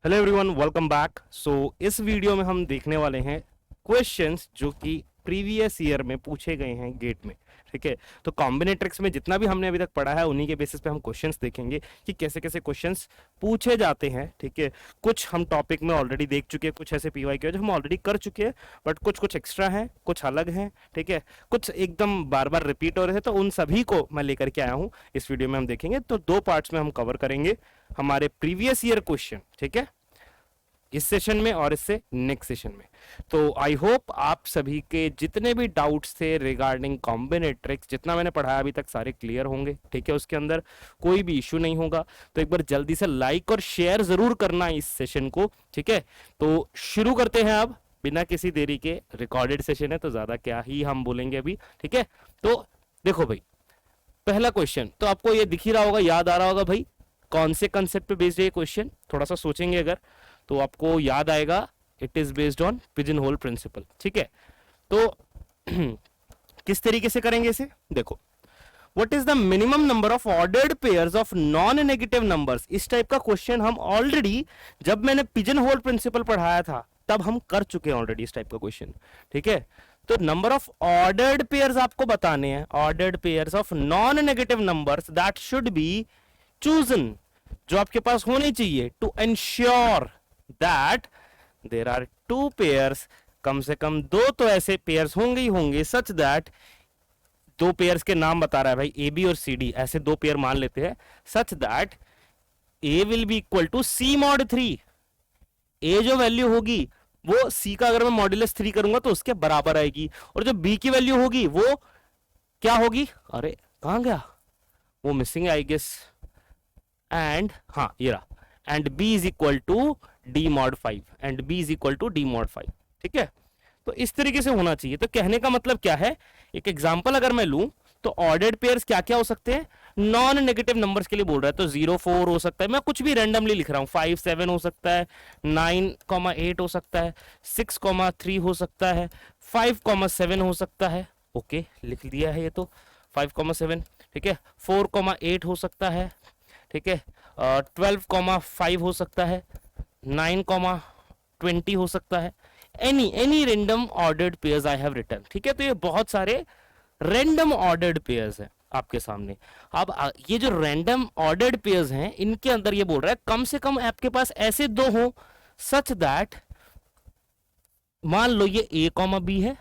Hello everyone, welcome back. इस video में हम देखने वाले हैं क्वेश्चंस जो कि प्रीवियस ईयर में पूछे गए हैं गेट में। ठीक है, तो कॉम्बिनेट्रिक्स में जितना भी हमने अभी तक पढ़ा है उन्हीं के बेसिस पे हम क्वेश्चंस देखेंगे कि कैसे कैसे क्वेश्चंस पूछे जाते हैं। ठीक है, कुछ हम टॉपिक में ऑलरेडी देख चुके हैं, कुछ ऐसे पीवाई के जो हम ऑलरेडी कर चुके हैं, बट कुछ कुछ एक्स्ट्रा हैं, कुछ अलग हैं। ठीक है, कुछ एकदम बार बार रिपीट हो रहे थे, तो उन सभी को मैं लेकर के आया हूं। इस वीडियो में हम देखेंगे, तो दो पार्ट्स में हम कवर करेंगे हमारे प्रीवियस ईयर क्वेश्चन। ठीक है, इस सेशन में और इससे नेक्स्ट सेशन में। तो आई होप आप सभी के जितने भी डाउट्स थे रिगार्डिंग कॉम्बिनेट्रिक्स, जितना मैंने पढ़ाया अभी तक, सारे क्लियर होंगे। ठीक है, उसके अंदर कोई भी इश्यू नहीं होगा। तो एक बार जल्दी से लाइक और शेयर जरूर करना इस सेशन को। ठीक है, तो शुरू करते हैं अब बिना किसी देरी के। रिकॉर्डेड सेशन है तो ज्यादा क्या ही हम बोलेंगे अभी। ठीक है, तो देखो भाई, पहला क्वेश्चन तो आपको ये दिख ही रहा होगा, याद आ रहा होगा भाई कौन से कंसेप्ट पे बेस्ड है ये क्वेश्चन। थोड़ा सा सोचेंगे अगर तो आपको याद आएगा, it is based on pigeon hole principle. ठीक है, तो किस तरीके से करेंगे इसे, देखो। What is the minimum number of ordered pairs of non negative numbers. इस टाइप का क्वेश्चन हम ऑलरेडी, जब मैंने पिजन होल प्रिंसिपल पढ़ाया था तब हम कर चुके हैं ऑलरेडी इस टाइप का क्वेश्चन। ठीक है, तो नंबर ऑफ ऑर्डर्ड पेयर्स आपको बताने हैं, ordered pairs of non negative numbers that should be chosen, जो आपके पास होने चाहिए to ensure that there are two pairs, कम से कम दो तो ऐसे पेयर्स होंगे ही होंगे, सच दैट, दो पेयर्स के नाम बता रहा है भाई, ए बी और सी डी, ऐसे दो पेयर मान लेते हैं, such that A will be equal to C mod 3। A जो वैल्यू होगी वो सी का अगर मैं मॉड्यूलस 3 करूंगा तो उसके बराबर आएगी, और जो बी की वैल्यू होगी वो क्या होगी, अरे कहां गया वो, मिसिंग आई गेस, एंड हाँ ये रहा, and b is equal to D mod 5, and b is equal to D mod 5। ठीक है, तो इस तरीके से होना चाहिए। तो कहने का मतलब क्या है, एक एग्जांपल अगर मैं लूं तो ऑर्डर्ड पेयर्स क्या क्या हो सकते हैं, नॉन नेगेटिव नंबर्स के लिए बोल रहा है तो 0 4 हो सकता है, मैं कुछ भी रैंडमली लिख रहा हूं, 5 7 हो सकता है, 9 8 हो सकता है, 6 3 हो सकता है, 5 7 हो सकता है। ओके, लिख दिया है ये तो 5 7। ठीक है, 4 8 हो सकता है। ठीक है, 12 5 हो सकता है, 9 20 हो सकता है, any random ordered pairs I have return. ठीक है, तो ये बहुत सारे रैंडम ऑर्डर्ड पेयर्स हैं आपके सामने। अब ये जो रैंडम ऑर्डर्ड पेयर्स हैं इनके अंदर ये बोल रहा है कम से कम आपके पास ऐसे दो हो सच दैट, मान लो ये ए कॉमा बी है,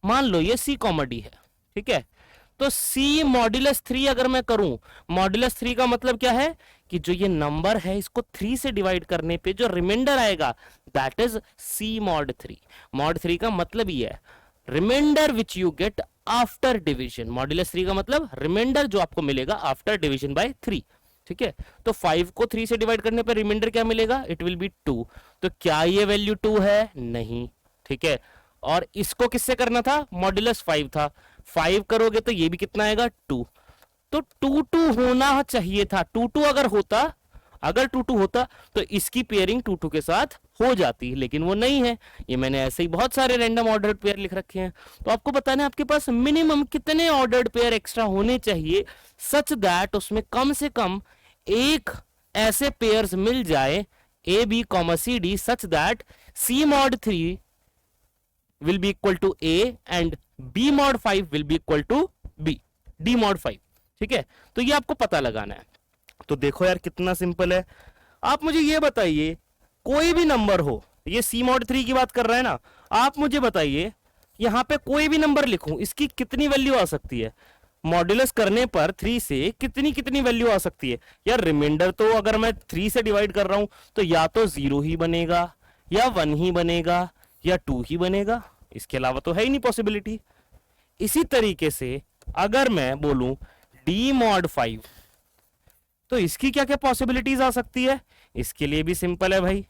मान लो ये सी कॉमा डी है। ठीक है, तो C मॉड्यूलस 3 अगर मैं करूं, मॉड्यूलस 3 का मतलब क्या है कि जो ये नंबर है इसको 3 से डिवाइड करने पे जो रिमाइंडर आएगा that is C mod 3। Mod 3 का मतलब ये है remainder which you get after division. Modulus 3 का मतलब रिमाइंडर जो आपको मिलेगा आफ्टर डिवीजन बाय 3। ठीक है, तो 5 को 3 से डिवाइड करने पर रिमाइंडर क्या मिलेगा, इट विल बी 2। तो क्या ये वैल्यू 2 है, नहीं। ठीक है, और इसको किससे करना था, मॉड्यूलस 5 था, 5 करोगे तो ये भी कितना आएगा 2, तो 2 2 होना चाहिए था। 2 2 अगर होता, अगर 2 2 होता तो इसकी पेयरिंग 2 2 के साथ हो जाती, लेकिन वो नहीं है। ये मैंने ऐसे ही बहुत सारे रैंडम ऑर्डर्ड पेयर लिख रखे हैं। तो आपको बताना है आपके पास मिनिमम कितने ऑर्डर्ड पेयर एक्स्ट्रा होने चाहिए सच दैट उसमें कम से कम एक ऐसे पेयर्स मिल जाए A B comma C D, such that C mod 3 will be equal to A and B mod 5 will be equal to B, D mod 5। ठीक है, तो ये आपको पता लगाना है। तो देखो यार कितना सिंपल है। आप मुझे ये बताइए, कोई भी नंबर हो, ये C mod 3 की बात कर रहा है ना, आप मुझे बताइए यहां पे कोई भी नंबर लिखूं इसकी कितनी वैल्यू आ सकती है, मॉड्यूलस करने पर 3 से कितनी कितनी वैल्यू आ सकती है यार। रिमाइंडर तो अगर मैं 3 से डिवाइड कर रहा हूं तो या तो 0 ही बनेगा, या 1 ही बनेगा, या 2 ही बनेगा, इसके अलावा तो है ही नहीं पॉसिबिलिटी। इसी तरीके से अगर मैं बोलूं डी मॉड 5 तो इसकी क्या क्या पॉसिबिलिटीज आ सकती है, इसके लिए भी सिंपल है भाई,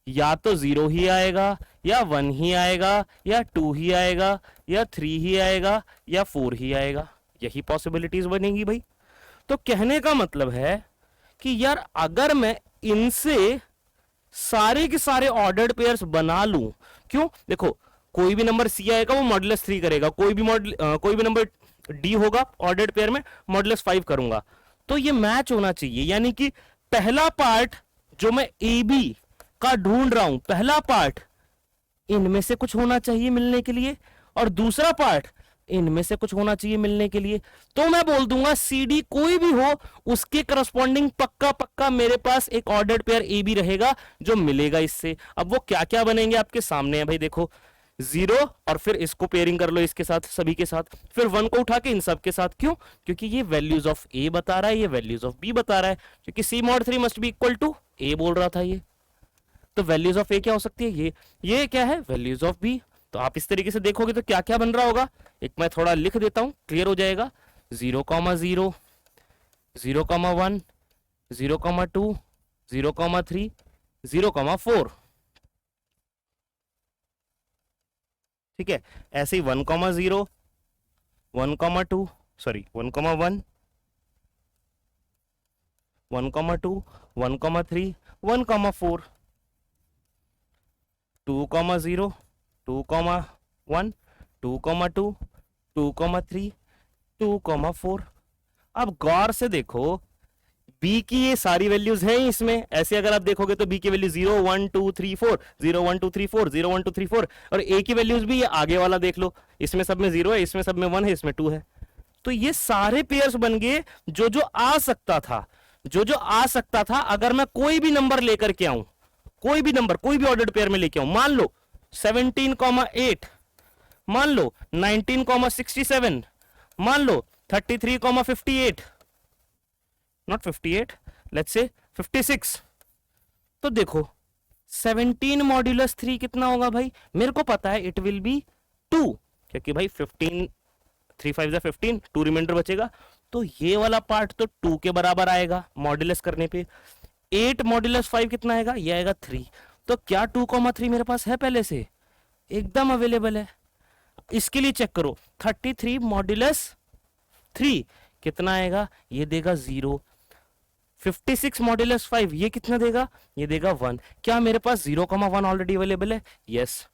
या तो 0 ही आएगा, या 1 ही आएगा, या 2 ही आएगा, या 3 ही आएगा, या 4 ही आएगा, यही पॉसिबिलिटीज बनेगी भाई। तो कहने का मतलब है कि यार अगर मैं इनसे सारे के सारे ऑर्डर्ड पेयर्स बना लूं, क्यों, देखो कोई भी नंबर सी आएगा वो मॉड्यूलस 3 करेगा, कोई भी नंबर डी होगा ऑर्डर्ड पेयर में मॉड्यूलस 5 करूंगा, तो ये मैच होना चाहिए। यानी कि पहला पार्ट जो मैं ए बी का ढूंढ रहा हूं, पहला पार्ट इनमें से कुछ होना चाहिए मिलने के लिए, और दूसरा पार्ट इनमें से कुछ होना चाहिए मिलने के लिए, तो मैं बोल दूंगा CD कोई भी हो उसके करस्पॉन्डिंग पक्का पक्का मेरे पास एक ऑर्डर्ड पेयर ए बी रहेगा जो मिलेगा इससे। अब वो क्या क्या बनेंगे आपके सामने है भाई, देखो 0 और फिर इसको पेयरिंग कर लो इसके साथ, सभी के साथ, फिर 1 को उठा के इन सब के साथ। क्यों? क्योंकि ये वैल्यूज ऑफ ए बता रहा है, ये वैल्यूज ऑफ बी बता रहा है, क्योंकि C mod 3 must be equal to a बोल रहा था ये, तो वैल्यूज ऑफ ए क्या हो सकती है, ये क्या है, वैल्यूज ऑफ बी। तो आप इस तरीके से देखोगे तो क्या क्या बन रहा होगा, एक मैं थोड़ा लिख देता हूं, क्लियर हो जाएगा। 0,0, 0,1, 0,2, 0,3, 0,4, ठीक है। ऐसे ही 1,0, 1,2, सॉरी 1,1, 1,2, 1,3, 1,4, 2,0, 2,1, 2,2, 2,3, 2,4। अब गौर से देखो बी की ये सारी वैल्यूज हैं इसमें, ऐसे अगर आप देखोगे तो बी की वैल्यू 0, 1, 2, 3, 4, 0, 1, 2, 3, 4, 0, 1, 2, 3, 4, और ए की वैल्यूज भी ये आगे वाला देख लो, इसमें सब में 0 है, इसमें सब में 1 है, इसमें 2 है। तो ये सारे पेयर्स बन गए जो जो आ सकता था, जो जो आ सकता था। अगर मैं कोई भी नंबर लेकर के आऊं, कोई भी नंबर, कोई भी ऑर्डर्ड पेयर में लेके आऊं, मान लो 17,8, मान लो 19,67, मान लो 33,58, नॉट 58, लेट्स से 56। तो देखो 17 मॉड्यूलस 3 कितना होगा भाई, मेरे को पता है इट विल बी 2, क्योंकि भाई 15, 3 5 जा 15, 2 रिमाइंडर बचेगा, तो ये वाला पार्ट तो 2 के बराबर आएगा मॉड्यूलस करने पे। 8 मॉड्यूलस 5 कितना आएगा, ये आएगा 3। तो क्या 2,3 मेरे पास है पहले से, एकदम अवेलेबल है। इसके लिए चेक करो 33 मॉड्यूलस 3 कितना आएगा, ये देगा 0। 56 मॉड्यूलस 5 ये कितना देगा, ये देगा 1। क्या मेरे पास 0,1 ऑलरेडी अवेलेबल है, यस।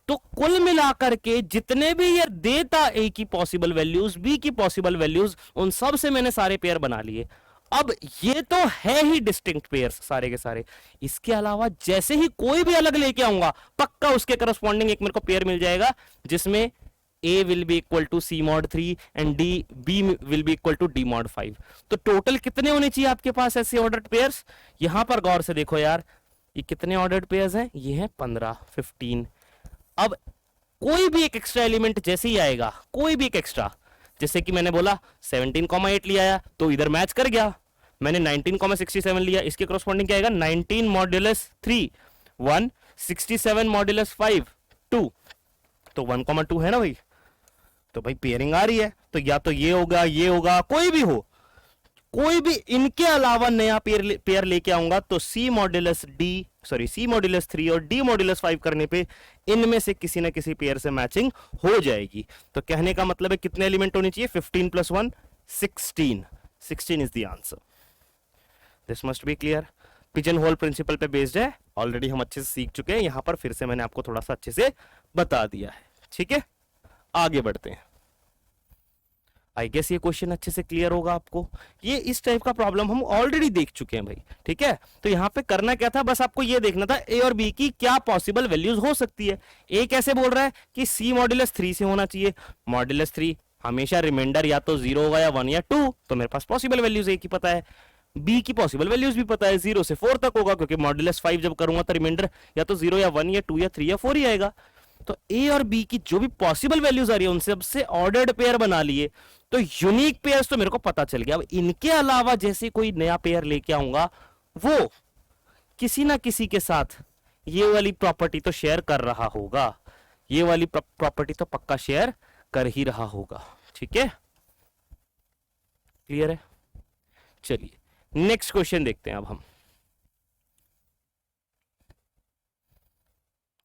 तो कुल मिलाकर के जितने भी ये देता ए की पॉसिबल वैल्यूज, बी की पॉसिबल वैल्यूज, उन सब से मैंने सारे पेयर बना लिए। अब ये तो है ही डिस्टिंक्ट पेयर्स सारे के सारे, इसके अलावा जैसे ही कोई भी अलग लेके आऊंगा पक्का उसके करस्पॉन्डिंग एक मेरे को पेयर मिल जाएगा जिसमें A will be equal to C mod 3 and B will be equal to D mod 5। तो टोटल कितने होने चाहिए आपके पास ऐसे ऑर्डर्ड पेयर्स, यहां पर गौर से देखो यार, ये कितने ऑर्डर्ड पेयर्स हैं, ये हैं 15, 15। अब कोई भी एक एक्स्ट्रा एलिमेंट जैसे ही आएगा, कोई भी एक एक्स्ट्रा, जैसे कि मैंने बोला 17,8 लिया आया तो इधर मैच कर गया, मैंने 19,67 लिया, इसके करस्पॉन्डिंग क्या आएगा, 19 मॉड्यूलस 3 1, 67 मॉड्यूलस 5 2, तो 1,2 है ना भाई। तो भाई पेयरिंग आ रही है, तो या तो ये होगा, कोई भी हो, कोई भी इनके अलावा नया पेयर लेके आऊंगा तो C मॉड्यूलस 3 और D मॉड्यूलस 5 करने पे इनमें से किसी ना किसी पेयर से मैचिंग हो जाएगी। तो कहने का मतलब है कितने एलिमेंट होने चाहिए, 15 + 1 16, 16 is the answer. This must be clear. Pigeon hole principle पे बेस्ड है, ऑलरेडी हम अच्छे से सीख चुके हैं, यहां पर फिर से मैंने आपको थोड़ा सा अच्छे से बता दिया है, ठीक है। आगे बढ़ते हैं। आई गेस ये क्वेश्चन अच्छे से क्लियर होगा आपको। ये इस टाइप का प्रॉब्लम हम ऑलरेडी देख चुके हैं भाई, ठीक है। तो यहां पे करना क्या था, बस आपको ये देखना था ए और बी की क्या पॉसिबल वैल्यूज हो सकती है। ए कैसे बोल रहा है कि C मॉड्यूलस 3 से होना चाहिए, मॉड्यूलस 3 हमेशा रिमाइंडर या तो 0 होगा या 1 या 2, तो मेरे पास पॉसिबल वैल्यूज ए की पता है, बी की पॉसिबल वैल्यूज भी पता है, 0 से 4 तक होगा, क्योंकि मॉड्यूलस 5 जब करूंगा तो रिमाइंडर या तो 0 या 1 या 2 या 3 या 4 ही आएगा। तो ए और बी की जो भी पॉसिबल वैल्यूज आ रही है उनसे सबसे ऑर्डर्ड पेयर बना लिए, तो यूनिक पेयर्स तो मेरे को पता चल गया। अब इनके अलावा जैसे कोई नया पेयर लेके आऊंगा वो किसी ना किसी के साथ ये वाली प्रॉपर्टी तो शेयर कर रहा होगा, ये वाली प्रॉपर्टी तो पक्का शेयर कर ही रहा होगा, ठीक है। क्लियर है। चलिए नेक्स्ट क्वेश्चन देखते हैं अब हम।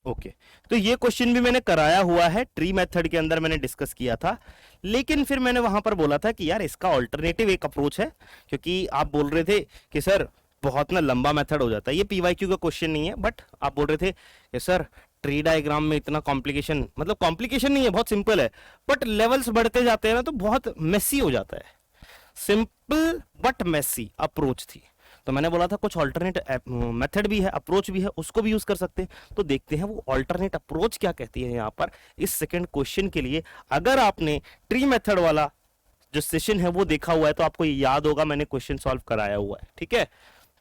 ओके तो ये क्वेश्चन भी मैंने कराया हुआ है, ट्री मेथड के अंदर मैंने डिस्कस किया था, लेकिन फिर मैंने वहां पर बोला था कि यार इसका ऑल्टरनेटिव एक अप्रोच है, क्योंकि आप बोल रहे थे कि सर बहुत ना लंबा मेथड हो जाता है। ये पीवाईक्यू का क्वेश्चन नहीं है, बट आप बोल रहे थे कि सर ट्री डायग्राम में इतना कॉम्प्लिकेशन, मतलब कॉम्प्लिकेशन नहीं है, बहुत सिंपल है, बट लेवल्स बढ़ते जाते हैं ना तो बहुत मेसी हो जाता है। सिंपल बट मेसी अप्रोच थी, तो मैंने बोला था कुछ ऑल्टरनेट मेथड भी है, अप्रोच भी है, उसको भी यूज कर सकते हैं। तो देखते हैं वो ऑल्टरनेट अप्रोच क्या कहती है यहाँ पर इस सेकंड क्वेश्चन के लिए। अगर आपने ट्री मेथड वाला जो सेशन है वो देखा हुआ है तो आपको ये याद होगा, मैंने क्वेश्चन सॉल्व कराया हुआ है, ठीक है,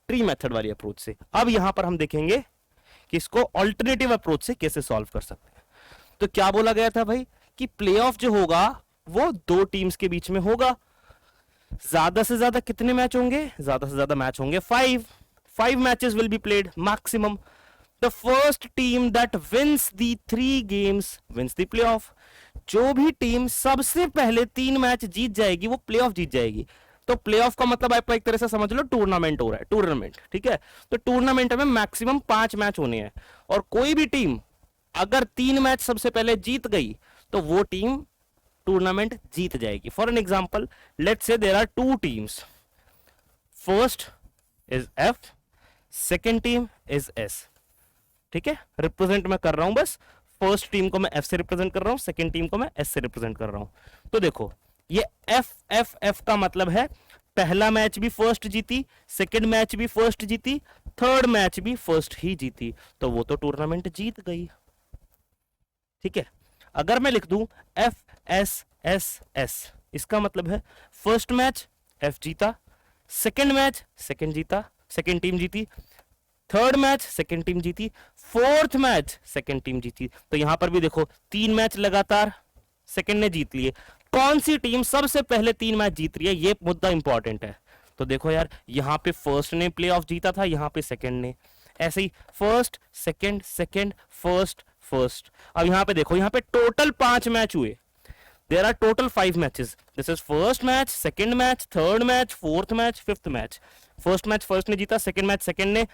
ट्री मेथड वाली अप्रोच से। अब यहां पर हम देखेंगे कि इसको ऑल्टरनेटिव अप्रोच से कैसे सॉल्व कर सकते हैं। तो क्या बोला गया था भाई कि प्लेऑफ जो होगा वो दो टीम्स के बीच में होगा। ज्यादा से ज्यादा कितने मैच होंगे? ज्यादा से ज्यादा मैच होंगे 5 matches will be played maximum. The first team that wins the 3 games wins the playoff. जो भी टीम सबसे पहले 3 मैच जीत जाएगी वो प्लेऑफ जीत जाएगी। तो प्लेऑफ का मतलब आप एक तरह से समझ लो टूर्नामेंट हो रहा है, टूर्नामेंट, ठीक है। तो टूर्नामेंट में मैक्सिमम 5 मैच होने हैं और कोई भी टीम अगर 3 मैच सबसे पहले जीत गई तो वो टीम टूर्नामेंट जीत जाएगी। For an example let's say there are 2 teams, first is F, second team is S, ठीक है। रिप्रेजेंट मैं कर रहा हूं, बस फर्स्ट टीम को मैं एफ से रिप्रेजेंट कर रहा हूं, सेकेंड टीम को मैं एस से रिप्रेजेंट कर रहा हूं। तो देखो ये एफ एफ एफ का मतलब है पहला मैच भी फर्स्ट जीती, सेकेंड मैच भी फर्स्ट जीती, थर्ड मैच भी फर्स्ट ही जीती, तो वो तो टूर्नामेंट जीत गई, ठीक है। अगर मैं लिख दूं एफ एस एस एस, इसका मतलब है फर्स्ट मैच एफ जीता, सेकेंड मैच सेकेंड जीता, सेकेंड टीम जीती, थर्ड मैच सेकेंड टीम जीती, फोर्थ मैच सेकेंड टीम जीती। तो यहां पर भी देखो 3 मैच लगातार सेकेंड ने जीत लिए। कौन सी टीम सबसे पहले 3 मैच जीत रही है, ये मुद्दा इंपॉर्टेंट है। तो देखो यार यहां पे फर्स्ट ने प्लेऑफ जीता था, यहां पे सेकेंड ने, ऐसे ही first second second first first. अब यहां पे देखो यहां पे टोटल 5 मैच हुए, there are total 5 matches. This is first match, second match, third match, fourth match, fifth match. First match first ने जीता, सेकेंड मैच सेकेंड ने,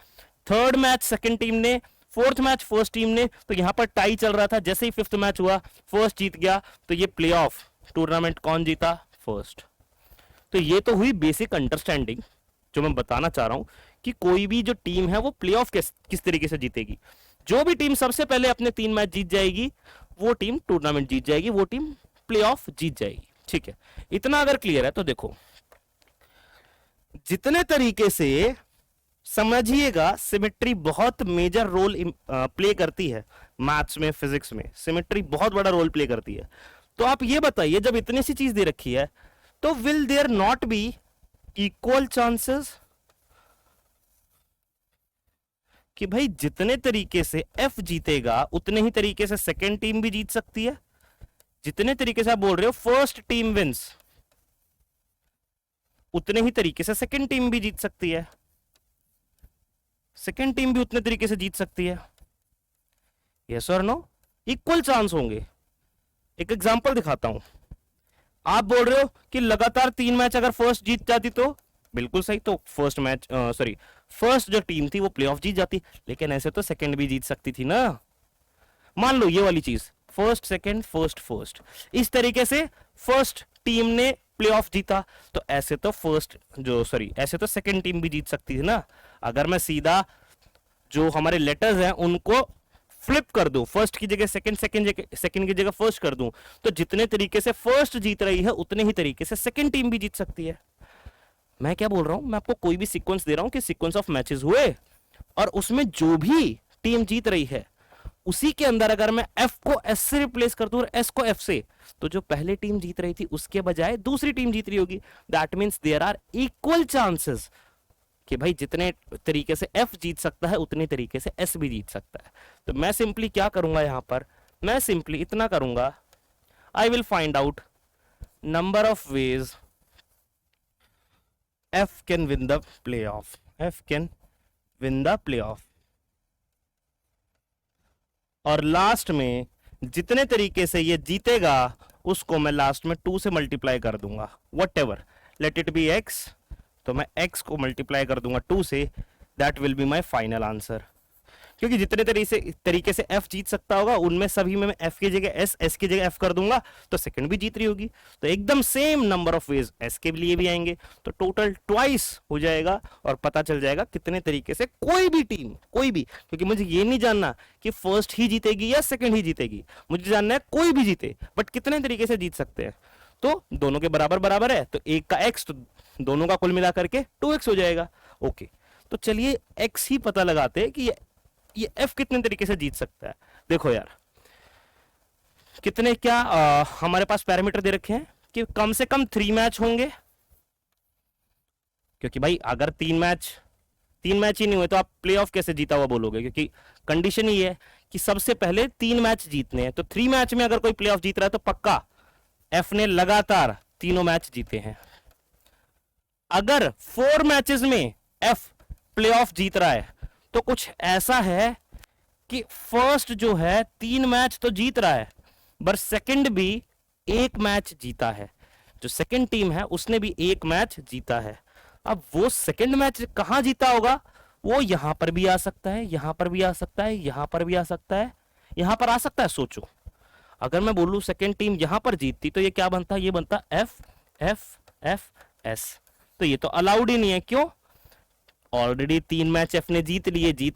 थर्ड मैच सेकेंड टीम ने, फोर्थ मैच फर्स्ट टीम ने। तो यहां पर tie चल रहा था, जैसे ही फिफ्थ मैच हुआ फर्स्ट जीत गया, तो ये प्लेऑफ टूर्नामेंट कौन जीता? फर्स्ट। तो ये तो हुई बेसिक अंडरस्टैंडिंग जो मैं बताना चाह रहा हूं कि कोई भी जो टीम है वो प्लेऑफ किस तरीके से जीतेगी। जो भी टीम सबसे पहले अपने 3 मैच जीत जाएगी वो टीम टूर्नामेंट जीत जाएगी, वो टीम प्लेऑफ जीत जाएगी, ठीक है। इतना अगर क्लियर है तो देखो जितने तरीके से समझिएगा, सिमेट्री बहुत मेजर रोल प्ले करती है मैथ्स में, फिजिक्स में सिमेट्री बहुत बड़ा रोल प्ले करती है। तो आप ये बताइए जब इतनी सी चीज दे रखी है तो will there not be equal chances कि भाई जितने तरीके से एफ जीतेगा उतने ही तरीके से सेकेंड टीम भी जीत सकती है। जितने तरीके से आप बोल रहे हो फर्स्ट टीम विंस, उतने ही तरीके से सेकेंड टीम भी जीत सकती है, सेकेंड टीम भी उतने तरीके से जीत सकती है। यस और नो? इक्वल चांस होंगे। एक एग्जांपल दिखाता हूं। आप बोल रहे हो कि लगातार 3 मैच अगर फर्स्ट जीत जाती तो बिल्कुल सही, तो फर्स्ट मैच सॉरी फर्स्ट जो टीम थी वो प्लेऑफ जीत जाती, लेकिन ऐसे तो सेकंड भी जीत सकती थी ना। मान लो ये वाली चीज फर्स्ट सेकंड फर्स्ट फर्स्ट, इस तरीके से फर्स्ट टीम ने प्लेऑफ जीता, तो ऐसे तो ऐसे तो सेकंड टीम भी जीत सकती थी ना। अगर मैं सीधा जो हमारे लेटर्स हैं उनको फ्लिप कर दूं, फर्स्ट की जगह सेकंड, सेकंड की जगह फर्स्ट कर दूं, तो जितने तरीके से फर्स्ट जीत रही है उतने ही तरीके से सेकंड टीम भी जीत सकती है। मैं क्या बोल रहा हूं, मैं आपको कोई भी सीक्वेंस दे रहा हूं कि सीक्वेंस ऑफ मैचेस हुए और उसमें जो भी टीम जीत रही है उसी के अंदर अगर मैं एफ को एस से रिप्लेस कर दूं और एस को एफ से, तो जो पहले टीम जीत रही थी उसके बजाय दूसरी टीम जीत रही होगी। That means there are equal chances कि भाई जितने तरीके से एफ जीत सकता है उतने तरीके से एस भी जीत सकता है। तो मैं सिंपली क्या करूंगा यहां पर, मैं सिंपली इतना करूंगा, I will find out number of veg F can win the play of, F can win the play of, और लास्ट में जितने तरीके से ये जीतेगा उसको मैं लास्ट में 2 से मल्टीप्लाई कर दूंगा, what ever let it be x, तो मैं x को मल्टीप्लाई कर दूंगा 2 से, that will be my final answer. क्योंकि जितने तरीके से f जीत सकता होगा उनमें सभी में मैं f की जगह s, s की जगह f कर दूंगा, तो सेकंड भी जीत रही होगी, तो एकदम same number of veg s के लिए भी आएंगे, तो टोटल ट्वाइस हो जाएगा और पता चल जाएगा कितने तरीके से कोई भी टीम, कोई भी, क्योंकि मुझे ये नहीं जानना कि फर्स्ट ही जीतेगी या सेकेंड ही जीतेगी, मुझे जानना है कोई भी जीते बट कितने तरीके से जीत सकते हैं। तो दोनों के बराबर बराबर है, तो एक का x, तो दोनों का कुल मिलाकर के 2x हो जाएगा। ओके, तो चलिए एक्स ही पता लगाते हैं कि ये एफ कितने तरीके से जीत सकता है। देखो यार, कितने क्या हमारे पास पैरामीटर दे रखे हैं कि कम से कम 3 मैच होंगे, क्योंकि भाई अगर 3 मैच ही नहीं हुए तो आप प्लेऑफ कैसे जीता हुआ बोलोगे, क्योंकि कंडीशन ही है कि सबसे पहले 3 मैच जीतने हैं। तो 3 मैच में अगर कोई प्लेऑफ जीत रहा है तो पक्का एफ ने लगातार तीनों मैच जीते हैं। अगर 4 मैचेस में एफ प्लेऑफ जीत रहा है तो कुछ ऐसा है कि फर्स्ट जो है 3 मैच तो जीत रहा है, पर सेकंड भी 1 मैच जीता है। जो सेकंड टीम है उसने भी 1 मैच जीता है। अब वो सेकंड मैच कहां जीता होगा, वो यहां पर भी आ सकता है, यहां पर भी आ सकता है, यहां पर भी आ सकता है, यहां पर आ सकता है। सोचो, अगर मैं बोलूं सेकंड टीम यहां पर जीतती तो ये क्या बनता, ये बनता एफ एफ एफ एस। तो ये तो अलाउड ही नहीं है। क्यों? ऑलरेडी 3 मैच एफ ने जीत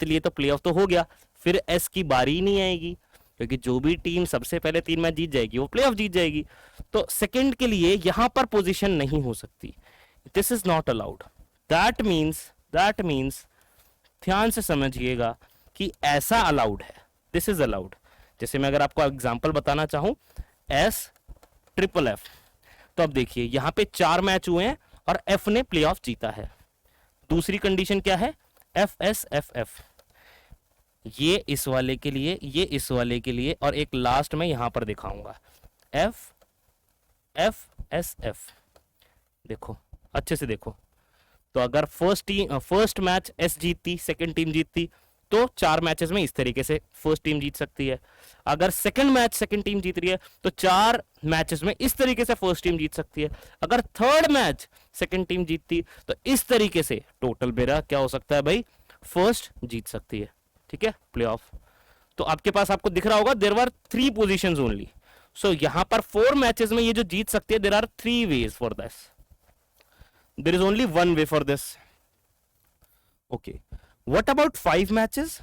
लिए तो प्लेऑफ तो हो गया, फिर एस की बारी ही नहीं आएगी, क्योंकि जो भी टीम सबसे पहले 3 मैच जीत जाएगी वो प्लेऑफ जीत जाएगी। तो सेकंड के लिए यहां पर पोजीशन नहीं हो सकती। This is not allowed. That means ध्यान से समझिएगा कि ऐसा अलाउड है, दिस इज अलाउड। जैसे मैं अगर आपको एग्जांपल बताना चाहूं, एस ट्रिपल एफ, तो अब देखिए यहां पे 4 मैच हुए हैं और एफ ने प्लेऑफ जीता है। दूसरी कंडीशन क्या है, एफ एस एफ एफ, ये इस वाले के लिए, ये इस वाले के लिए, और एक लास्ट में यहां पर दिखाऊंगा एफ एफ एस एफ। देखो अच्छे से देखो, तो अगर फर्स्ट मैच एस जीतती, सेकंड टीम जीतती, तो 4 मैचेस में इस तरीके से फर्स्ट टीम जीत सकती है। अगर सेकंड मैच सेकंड टीम जीत रही है तो 4 मैचेस में इस तरीके से फर्स्ट टीम जीत सकती है। अगर थर्ड मैच सेकंड टीम जीतती तो इस तरीके से टोटल मेरा क्या हो सकता है भाई, फर्स्ट जीत सकती है। ठीक है, प्लेऑफ। तो आपके पास आपको दिख रहा होगा देयर वर 3 पोजीशंस ओनली। सो यहां पर 4 मैचेस में ये जो जीत सकती है, there are 3 ways for this, there is only 1 way for this. Okay, what about 5 matches?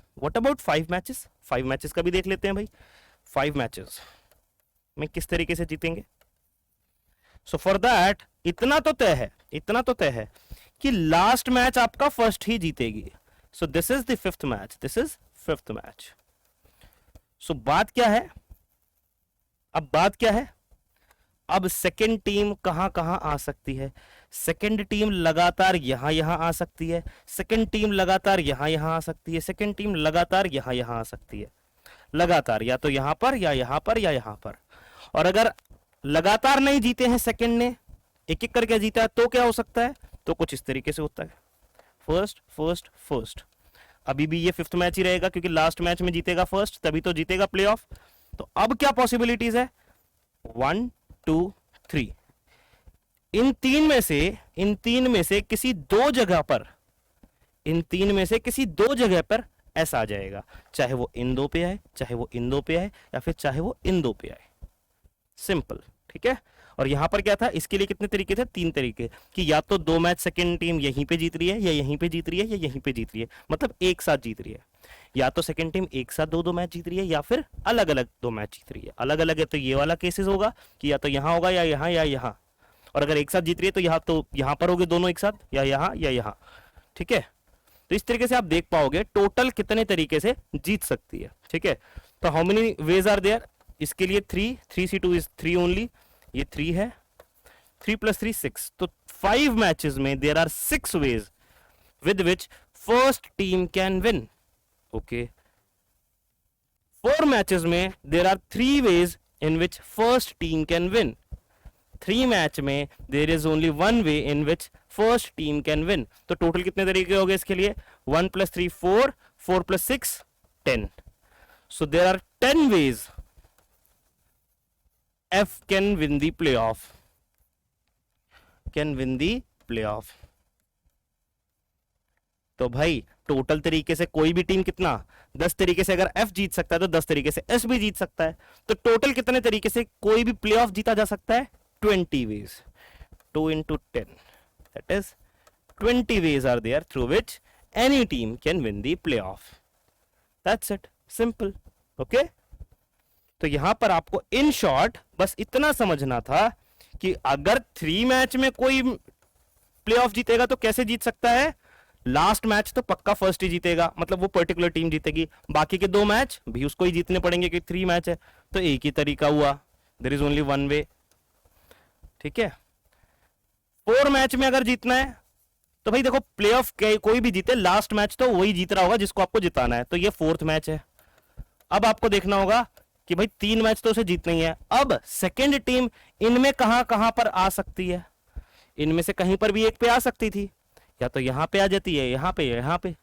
5 matches का भी देख लेते हैं भाई। 5 मैचेस में किस तरीके से जीतेंगे? सो फॉर दैट इतना तो तय है कि लास्ट मैच आपका फर्स्ट ही जीतेगी। So this is the 5th match, this is 5th match. So बात क्या है, अब सेकंड टीम कहां कहां आ सकती है? सेकंड टीम लगातार यहां आ सकती है, सेकंड टीम लगातार यहां आ सकती है, सेकंड टीम लगातार यहां आ सकती है, लगातार या तो यहां पर या यहां पर या यहां पर। और अगर लगातार नहीं जीते हैं सेकंड ने, एक एक करके जीता है, तो क्या हो सकता है? तो कुछ इस तरीके से होता है, फर्स्ट फर्स्ट फर्स्ट। अभी भी ये 5th मैच ही रहेगा, क्योंकि लास्ट मैच में जीतेगा फर्स्ट तभी तो जीतेगा प्लेऑफ। तो अब क्या पॉसिबिलिटीज है? 1 2 3। इन तीन में से किसी 2 जगह पर ऐसा आ जाएगा, चाहे वो इन 2 पे आए, चाहे वो इन 2 पे आए, या फिर चाहे वो इन 2 पे आए। सिंपल, ठीक है। और यहां पर क्या था, इसके लिए कितने तरीके थे? 3 तरीके, कि या तो 2 मैच सेकंड टीम यहीं पे जीत रही है, या यहीं पे जीत रही है, या यहीं पे जीत रही है, मतलब एक साथ जीत रही है। या तो सेकंड टीम एक साथ 2-2 मैच जीत रही है, या फिर अलग अलग 2 मैच जीत रही है। अलग अलग है तो ये वाला केसेस होगा कि या तो यहां होगा या यहां या यहां। और अगर एक साथ जीत रही है तो यहां पर होगे दोनों एक साथ, या यहां। ठीक है, तो इस तरीके से आप देख पाओगे टोटल कितने तरीके से जीत सकती है। ठीक है, तो how many ways are there? इसके लिए 3 इज 3 ओनली, ये 3 है, 3 + 3 6। तो 5 मैचेस में there are 6 ways with which first team can win. Okay, 4 matches में there are 3 ways in which first team can win. 3 match में there is only 1 way in which first team can win. तो total कितने तरीके हो गए इसके लिए? 1 + 3 4, 4 + 6 10। So there are 10 ways F can win the playoff. तो भाई टोटल तरीके से कोई भी टीम कितना, 10 तरीके से अगर F जीत सकता है तो 10 तरीके से S भी जीत सकता है। तो टोटल कितने तरीके से कोई भी प्लेऑफ जीता जा सकता है? 20 veg. 2 × 10, that is 20 ways are there through which any team can win the playoff. That's it, simple. Okay? तो यहां पर आपको इन शॉर्ट बस इतना समझना था कि अगर 3 मैच में कोई प्लेऑफ जीतेगा तो कैसे जीत सकता है? लास्ट मैच तो पक्का फर्स्ट ही जीतेगा, मतलब वो पर्टिकुलर टीम जीतेगी, बाकी के 2 मैच भी उसको ही जीतने पड़ेंगे क्योंकि 3 मैच है, तो एक ही तरीका हुआ, there is only one way. ठीक है, 4 मैच में अगर जीतना है तो भाई देखो प्ले ऑफ कोई भी जीते, लास्ट मैच तो वही जीत रहा होगा जिसको आपको जिताना है, तो ये 4th मैच है। अब आपको देखना होगा कि भाई 3 मैच तो उसे जीतना ही है। अब सेकेंड टीम इनमें कहां कहां पर आ सकती है, इनमें से कहीं पर भी एक पे आ सकती थी, या तो यहां पे आ जाती है, यहां पे, यहां पे,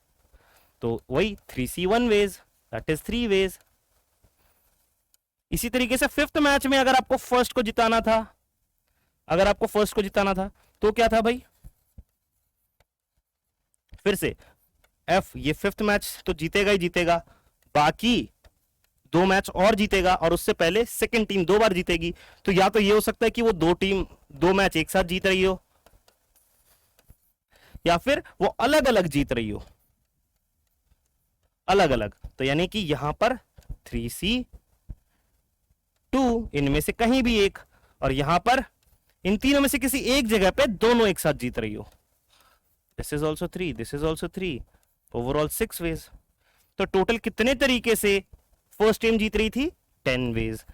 तो वही 3C1 veg, that is 3 veg. इसी तरीके से 5th मैच में अगर आपको फर्स्ट को जिताना था, अगर आपको फर्स्ट को जिताना था तो क्या था भाई, फिर से एफ, ये 5th मैच तो जीतेगा ही जीतेगा, बाकी 2 मैच और जीतेगा, और उससे पहले सेकंड टीम 2 बार जीतेगी, तो या तो ये हो सकता है कि वो 2 मैच एक साथ जीत रही हो, या फिर वो अलग अलग जीत रही हो, अलग अलग, तो यानी कि यहां पर 3C2 इनमें से कहीं भी एक, और यहां पर इन तीनों में से किसी एक जगह पे दोनों एक साथ जीत रही हो। This is also 3, this is also 3, overall 6 ways. तो टोटल कितने तरीके से फर्स्ट टीम जीत रही थी, 10 वेज।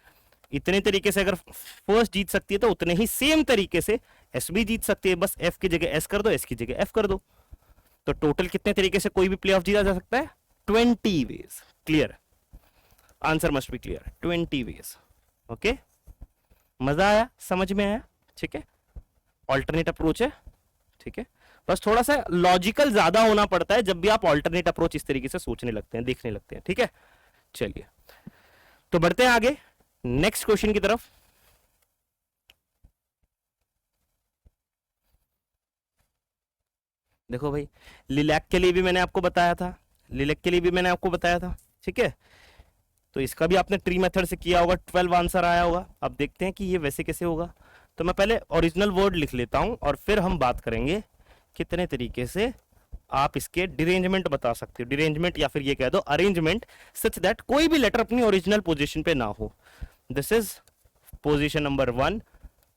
इतने तरीके से अगर फर्स्ट जीत सकती है तो उतने ही सेम तरीके से एस भी जीत सकती है, बस एफ की जगह एस कर दो, एस की जगह एफ कर दो। तो टोटल कितने तरीके से कोई भी प्लेऑफ जीता जा सकता है, 20 ways. Clear, answer must be clear, 20 ways. Okay, मजा आया, समझ में आया? ठीक है, ऑल्टरनेट अप्रोच है। ठीक है, बस थोड़ा सा लॉजिकल ज्यादा होना पड़ता है जब भी आप ऑल्टरनेट अप्रोच इस तरीके से सोचने लगते हैं, देखने लगते हैं। ठीक है, चलिए तो बढ़ते हैं आगे नेक्स्ट क्वेश्चन की तरफ। देखो भाई, लिलैक के लिए भी मैंने आपको बताया था, लिलैक के लिए भी मैंने आपको बताया था। ठीक है, तो इसका भी आपने ट्री मेथड से किया होगा, 12 आंसर आया होगा। अब देखते हैं कि ये वैसे कैसे होगा। तो मैं पहले ओरिजिनल वर्ड लिख लेता हूं और फिर हम बात करेंगे कितने तरीके से आप इसके डिरेंजमेंट बता सकते हो, डिरेंजमेंट या फिर ये कह दो अरेंजमेंट, सच दैट कोई भी लेटर अपनी ओरिजिनल पोजीशन पे ना हो। This is position number 1,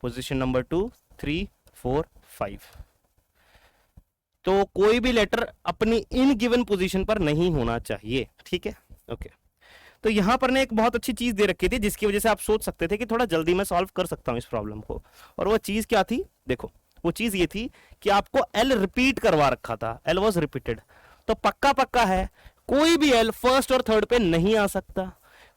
position number 2, 3, 4, 5। तो कोई भी लेटर अपनी इन गिवन पोजीशन पर नहीं होना चाहिए। ठीक है, ओके। तो यहां पर ने एक बहुत अच्छी चीज दे रखी थी जिसकी वजह से आप सोच सकते थे कि थोड़ा जल्दी मैं सॉल्व कर सकता हूं इस प्रॉब्लम को, और वो चीज क्या थी, देखो वो चीज ये थी कि आपको एल रिपीट करवा रखा था, एल वॉज रिपीटेड। तो पक्का पक्का है कोई भी एल फर्स्ट और थर्ड पे नहीं आ सकता,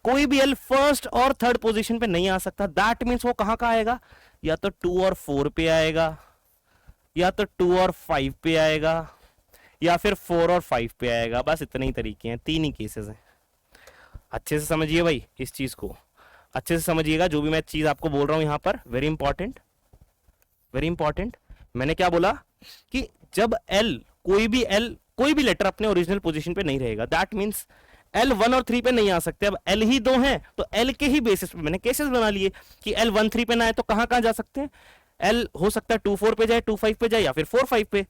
कोई भी एल फर्स्ट और थर्ड पोजीशन पे नहीं आ सकता। दैट मीन्स वो कहां का आएगा, या तो 2 और 4 पे आएगा, या तो 2 और 5 पे आएगा, या फिर 4 और 5 पे आएगा। बस इतने ही तरीके हैं, 3 ही केसेस हैं। अच्छे से समझिए भाई, इस चीज को अच्छे से समझिएगा, जो भी मैं चीज आपको बोल रहा हूं यहां पर, वेरी इंपॉर्टेंट, वेरी इंपॉर्टेंट। मैंने क्या बोला कि जब एल कोई भी लेटर अपने ओरिजिनल पोजीशन पे नहीं रहेगा, दैट मींस एल 1 और 3 पे नहीं आ सकते। अब एल ही 2 हैं तो एल के ही बेसिस पे मैंने केसेस बना लिए कि एल 1 3 पे ना आए तो कहां कहां जा सकते हैं। एल हो सकता है 2 4 पे जाए, 2 5 पे जाए, या फिर 4 5 पे,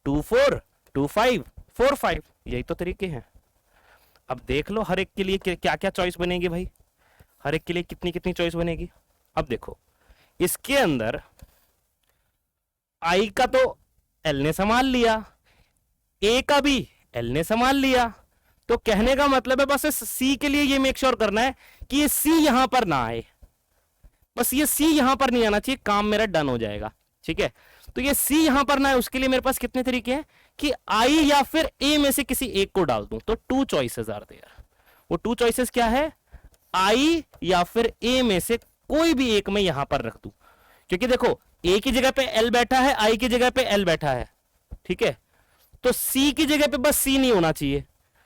2 4 2 5 4 5, यही तो तरीके हैं। अब देख लो हर एक के लिए क्या क्या चॉइस बनेगी भाई, हर एक के लिए कितनी कितनी चॉइस बनेगी। अब देखो इसके अंदर आई का तो एल ने संभाल लिया, ए का भी एल ने संभाल लिया, तो कहने का मतलब है बस इस सी के लिए ये मेक श्योर करना है कि ये सी यहां पर ना आए, बस ये सी यहां पर नहीं आना चाहिए, काम मेरा डन हो जाएगा। ठीक है, तो ये सी यहां पर ना है, उसके लिए मेरे पास कितने तरीके हैं कि आई या फिर ए में से किसी एक को डाल दूं। तो 2 चॉइसेस आर देयर। वो 2 चॉइसेस क्या है, आई या फिर ए में से कोई भी एक में यहां पर रख दूं, क्योंकि देखो ए की जगह पे एल बैठा है, आई की जगह पे एल बैठा है। ठीक है, तो सी की जगह पे बस सी नहीं होना चाहिए,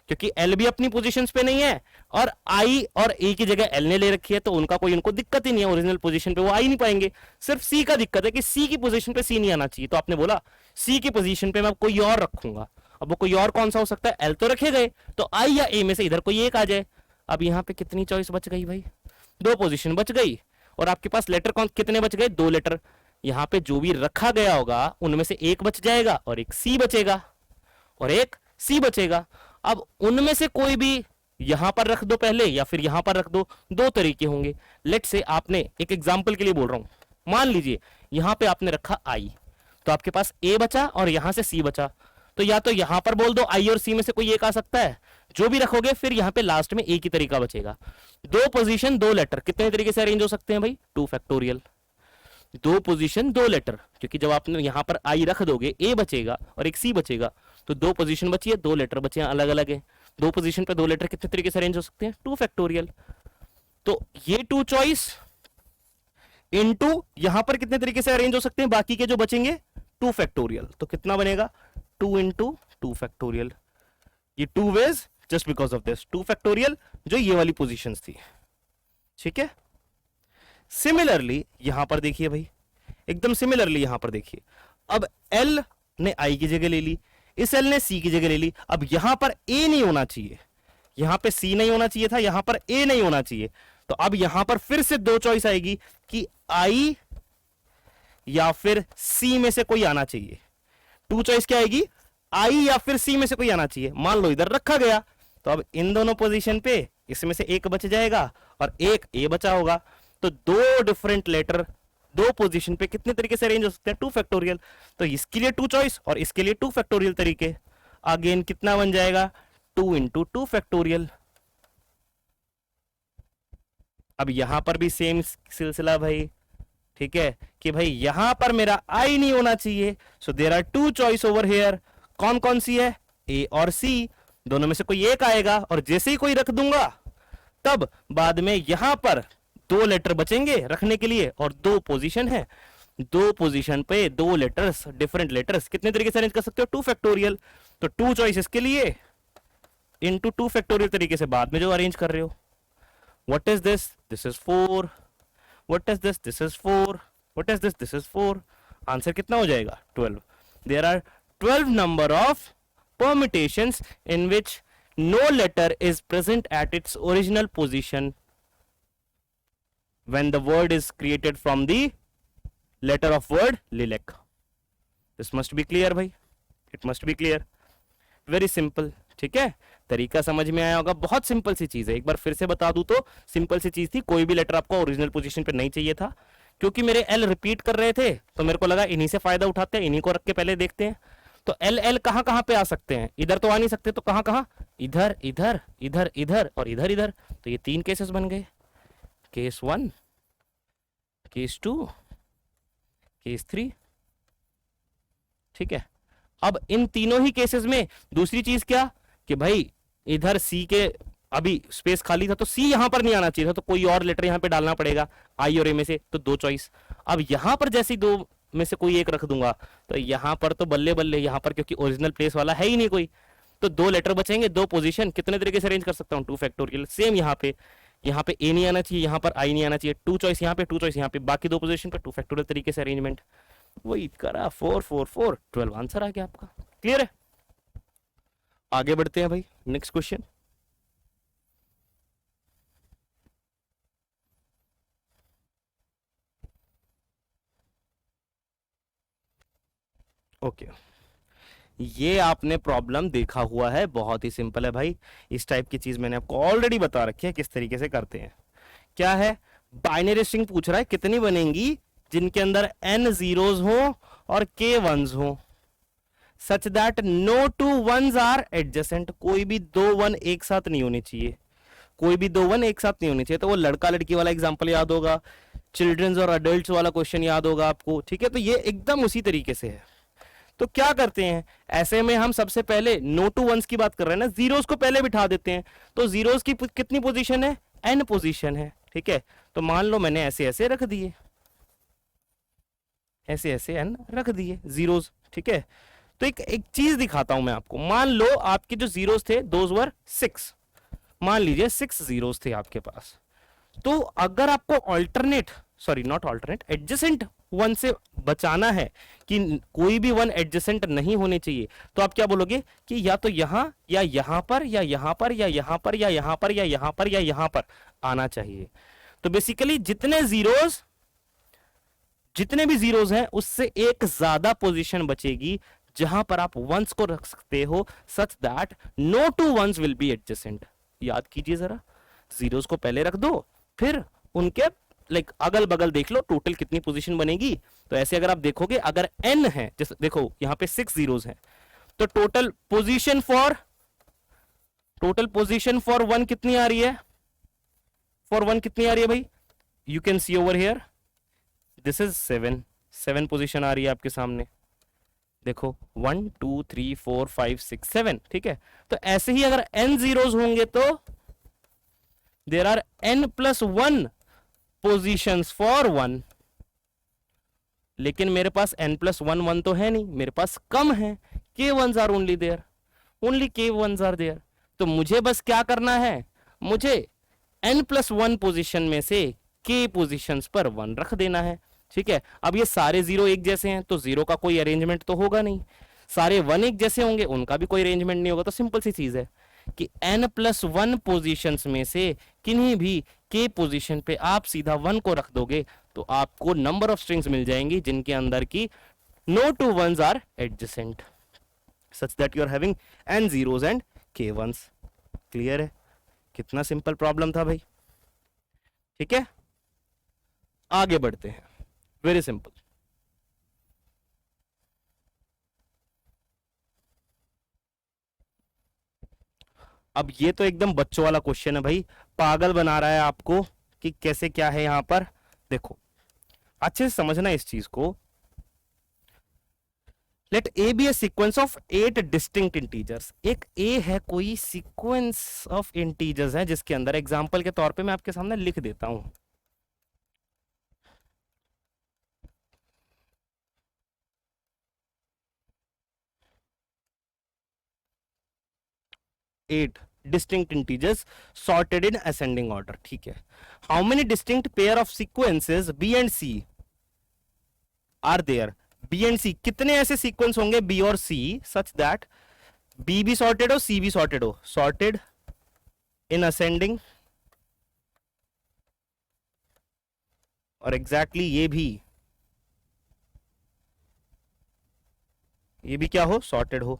क्योंकि एल भी अपनी पोजीशंस पे नहीं है, और आई और ए की जगह एल ने ले रखी है, तो उनका कोई उनको दिक्कत ही नहीं है, ओरिजिनल पोजीशन पे वो आ ही नहीं पाएंगे। सिर्फ सी का दिक्कत है कि सी की पोजीशन पे सी नहीं आना चाहिए। तो आपने बोला सी की पोजीशन पे मैं कोई और रखूंगा। अब वो कोई और कौन सा हो सकता है, एल तो रखे गए, तो आई या ए में से इधर कोई एक आ जाए। अब यहां पे कितनी चॉइस बच गई भाई, 2 पोजीशन बच गई, और आपके पास लेटर कौन कितने बच गए, 2 लेटर। यहां पे जो भी रखा गया होगा उनमें से एक बच जाएगा, और एक सी बचेगा, और एक सी बचेगा। अब उनमें से कोई भी यहां पर रख दो पहले, या फिर यहां पर रख दो, 2 तरीके होंगे। लेट से आपने एक एग्जांपल के लिए बोल रहा हूं, मान लीजिए यहां पे आपने रखा आई, तो आपके पास ए बचा और यहां से सी बचा। तो या तो यहां पर बोल दो आई और सी में से कोई एक आ सकता है, जो भी रखोगे फिर यहां पे लास्ट में एक ही तरीका बचेगा। दो पोजीशन दो लेटर कितने तरीके से अरेंज हो सकते हैं भाई, 2 फैक्टोरियल। दो पोजीशन दो लेटर, क्योंकि जब आपने यहां पर आई रख दोगे ए बचेगा और एक सी बचेगा, तो दो पोजीशन बची है, दो लेटर बचे हैं, अलग अलग है। दो पोजीशन पे दो लेटर कितने तरीके से अरेंज हो सकते हैं, 2 फैक्टोरियल। तो ये 2 चॉइस इनटू यहां पर कितने तरीके से अरेंज हो सकते हैं, बाकी के जो बचेंगे 2 फैक्टोरियल। तो कितना बनेगा, 2 इंटू 2 फैक्टोरियल। ये 2 ways just because of this 2 factorial, जो ये वाली पोजीशंस थी। ठीक है, सिमिलरली यहां पर देखिए भाई, एकदम सिमिलरली यहां पर देखिए, अब L ने I की जगह ले ली, इस L ने C की जगह ले ली। अब यहां पर A नहीं होना चाहिए, यहां पे C नहीं होना चाहिए था, यहां पर A नहीं होना चाहिए। तो अब यहां पर फिर से दो चॉइस आएगी कि I या फिर C में से कोई आना चाहिए। 2 चॉइस क्या आएगी, I या फिर C में से कोई आना चाहिए। मान लो इधर रखा गया, तो अब इन दोनों पोजीशन पे इसमें से एक बच जाएगा और एक A बचा होगा। तो दो डिफरेंट लेटर दो पोजीशन पे कितने तरीके से अरेंज हो सकते हैं, 2 फैक्टोरियल। तो इसके लिए 2 चॉइस और इसके लिए 2 फैक्टोरियल तरीके। अगेन कितना बन जाएगा, 2 इंटू 2 फैक्टोरियल। अब यहां पर भी सेम सिलसिला भाई, ठीक है, कि भाई यहां पर मेरा आई नहीं होना चाहिए। So there are 2 choice over here. कौन कौन सी है, ए और सी, दोनों में से कोई एक आएगा। और जैसे ही कोई रख दूंगा, तब बाद में यहां पर दो लेटर बचेंगे रखने के लिए और दो पोजीशन है, दो पोजीशन पे दो लेटर्स, डिफरेंट लेटर्स कितने तरीके से अरेंज कर सकते हो, 2 फैक्टोरियल। तो 2 चॉइसेस के लिए इनटू 2 फैक्टोरियल तरीके से बाद में जो अरेंज कर रहे हो। What is this, this is 4। What is this, this is 4। What is this, this is 4। Answer कितना हो जाएगा, 12। There are 12 number of permutations in which no letter is present at its original position when the word is created from the letter of word lilac. This must be clear भाई, it must be clear, very simple। ठीक है, तरीका समझ में आया होगा, बहुत simple सी चीज है। एक बार फिर से बता दूं तो सिंपल सी चीज थी, कोई भी लेटर आपको ओरिजिनल पोजीशन पे नहीं चाहिए था, क्योंकि मेरे एल रिपीट कर रहे थे तो मेरे को लगा इन्हीं से फायदा उठाते हैं, इन्हीं को रख के पहले देखते हैं। तो एल एल कहां कहां पे आ सकते हैं, इधर तो आ नहीं सकते, तो कहां कहां, इधर इधर इधर इधर और इधर इधर। तो ये 3 केसेस बन गए, केस 1, केस 2, केस 3। ठीक है, अब इन तीनों ही केसेस में दूसरी चीज क्या कि भाई इधर सी के अभी स्पेस खाली था, तो सी यहां पर नहीं आना चाहिए था, तो कोई और लेटर यहां पे डालना पड़ेगा आई और ए में से, तो 2 चॉइस। अब यहां पर जैसे दो में से कोई एक रख दूंगा, तो यहां पर तो बल्ले बल्ले, यहां पर क्योंकि ओरिजिनल प्लेस वाला है ही नहीं कोई, तो 2 लेटर बचेंगे, 2 पोजीशन कितने तरीके से अरेंज कर सकता हूं, 2 फैक्टोरियल। सेम यहां पे ए नहीं आना चाहिए, यहां पर आई नहीं आना चाहिए, 2 चॉइस यहां पे, 2 चॉइस यहां पे, बाकी 2 पोजीशन पे 2 फैक्टोरियल तरीके से अरेंजमेंट। वही करा, 4 4 4 12 आंसर आ गया आपका। क्लियर है, आगे बढ़ते हैं भाई, नेक्स्ट क्वेश्चन। ओके, ये आपने प्रॉब्लम देखा हुआ है, बहुत ही सिंपल है भाई। इस टाइप की चीज मैंने आपको ऑलरेडी बता रखी है किस तरीके से करते हैं। क्या है, बाइनरी स्ट्रिंग पूछ रहा है कितनी बनेंगी जिनके अंदर n जीरोस हो और k वंस हो, such that no 2 ones are adjacent. कोई भी 2 1 एक साथ नहीं होने चाहिए, कोई भी 2 1 एक साथ नहीं होने चाहिए। तो वो लड़का लड़की वाला एग्जांपल याद होगा, चिल्ड्रंस और अडल्ट्स वाला क्वेश्चन याद होगा आपको। ठीक है, तो ये एकदम उसी तरीके से है। तो क्या करते हैं, ऐसे में हम सबसे पहले नो टू वंस की बात कर रहे हैं ना, जीरोस को पहले बिठा देते हैं। तो जीरोस की कितनी पोजीशन है, n पोजीशन है। ठीक है, तो मान लो मैंने ऐसे ऐसे रख दिए, ऐसे ऐसे n रख दिए जीरोस। ठीक है, तो एक चीज दिखाता हूं मैं आपको। मान लो आपके जो जीरोस थे दोज वर 6, मान लीजिए 6 जीरोस थे आपके पास। तो अगर आपको alternate, sorry not alternate, adjacent one से बचाना है कि कोई भी वन एडजेसेंट नहीं होने चाहिए, तो आप क्या बोलोगे कि या तो यहां या यहां पर या यहां पर या यहां पर या यहां पर या यहां पर या यहां पर आना चाहिए। तो बेसिकली जितने भी जीरोस हैं उससे एक ज्यादा पोजीशन बचेगी जहां पर आप वंस को रख सकते हो, such that no 2 ones will be adjacent. याद कीजिए जरा, जीरोस को पहले रख दो, फिर उनके लाइक अगल बगल देख लो टोटल कितनी पोजीशन बनेगी। तो ऐसे अगर आप देखोगे, अगर n है, जैसे देखो यहां पे 6 जीरोस हैं, तो टोटल पोजीशन फॉर वन कितनी आ रही है? फॉर वन कितनी आ रही है भाई? You can see over here, this is 7 position आ रही है आपके सामने। देखो 1 2 3 4 5 6 7, ठीक है। तो ऐसे ही अगर n जीरोस होंगे तो there are n+1 positions for one. लेकिन मेरे पास n+1 1 तो है नहीं, मेरे पास कम है, k1s are only there, only k1s are there. तो मुझे बस क्या करना है, मुझे n+1 पोजीशन में से k पोजीशंस पर 1 रख देना है, ठीक है। अब ये सारे जीरो एक जैसे हैं तो जीरो का कोई अरेंजमेंट तो होगा नहीं, सारे वन एक जैसे होंगे उनका भी कोई अरेंजमेंट नहीं होगा। तो सिंपल सी चीज है कि n+1 पोजीशंस में से किन्हीं भी k पोजीशन पे आप सीधा 1 को रख दोगे तो आपको नंबर ऑफ स्ट्रिंग्स मिल जाएंगी जिनके अंदर की no two ones are adjacent such that you are having n zeros and k ones। Clear है? कितना सिंपल प्रॉब्लम था भाई, ठीक है। आगे बढ़ते हैं, वेरी सिंपल। अब ये तो एकदम बच्चों वाला क्वेश्चन है भाई, पागल बना रहा है आपको कि कैसे क्या है यहां पर। देखो अच्छे से समझना इस चीज को। Let A be a sequence of 8 distinct integers. एक ए है कोई सीक्वेंस ऑफ इंटीजर्स है जिसके अंदर एग्जांपल के तौर पे मैं आपके सामने लिख देता हूं। Eight distinct integers sorted in ascending order, ठीक है। How many distinct pair of sequences B and C are there? B and C कितने ऐसे सीक्वेंस होंगे B और C such that B भी sorted हो C भी sorted हो, sorted in ascending, और एग्जैक्टली ये भी क्या हो, sorted हो,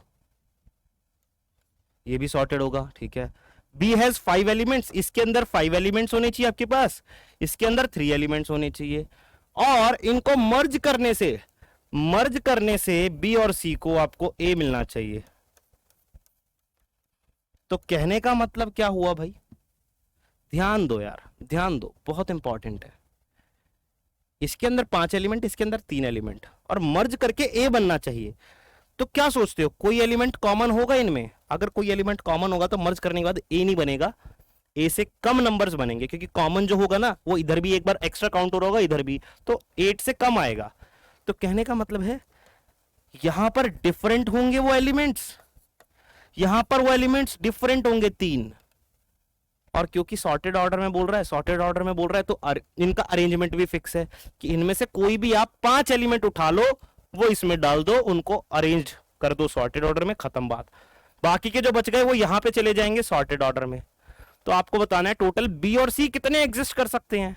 ये भी सॉर्टेड होगा, ठीक है। B हैज 5 एलिमेंट्स, इसके अंदर 5 एलिमेंट्स होने चाहिए आपके पास, इसके अंदर 3 एलिमेंट्स होने चाहिए, और इनको मर्ज करने से B और C को आपको A मिलना चाहिए। तो कहने का मतलब क्या हुआ भाई, ध्यान दो यार, ध्यान दो, बहुत इंपॉर्टेंट है। इसके अंदर 5 एलिमेंट, इसके अंदर 3 एलिमेंट, और मर्ज करके A बनना चाहिए। तो क्या सोचते हो, कोई एलिमेंट कॉमन होगा इनमें? अगर कोई एलिमेंट कॉमन होगा तो मर्ज करने के बाद ए नहीं बनेगा, ए से कम नंबर्स बनेंगे, क्योंकि कॉमन जो होगा ना वो इधर भी एक बार एक्स्ट्रा काउंट होगा, इधर भी, तो 8 से कम आएगा। तो कहने का मतलब है यहां पर डिफरेंट होंगे वो एलिमेंट्स, यहां पर वो एलिमेंट्स डिफरेंट होंगे 3, और क्योंकि सॉर्टेड ऑर्डर में बोल रहा है तो इनका अरेंजमेंट भी फिक्स है कि इनमें से कोई भी आप 5 एलिमेंट उठा लो, वो इसमें डाल दो, उनको अरेंज कर दो सॉर्टेड ऑर्डर में, खत्म बात। बाकी के जो बच गए वो यहां पे चले जाएंगे सॉर्टेड ऑर्डर में। तो आपको बताना है टोटल बी और सी कितने एग्जिस्ट कर सकते हैं,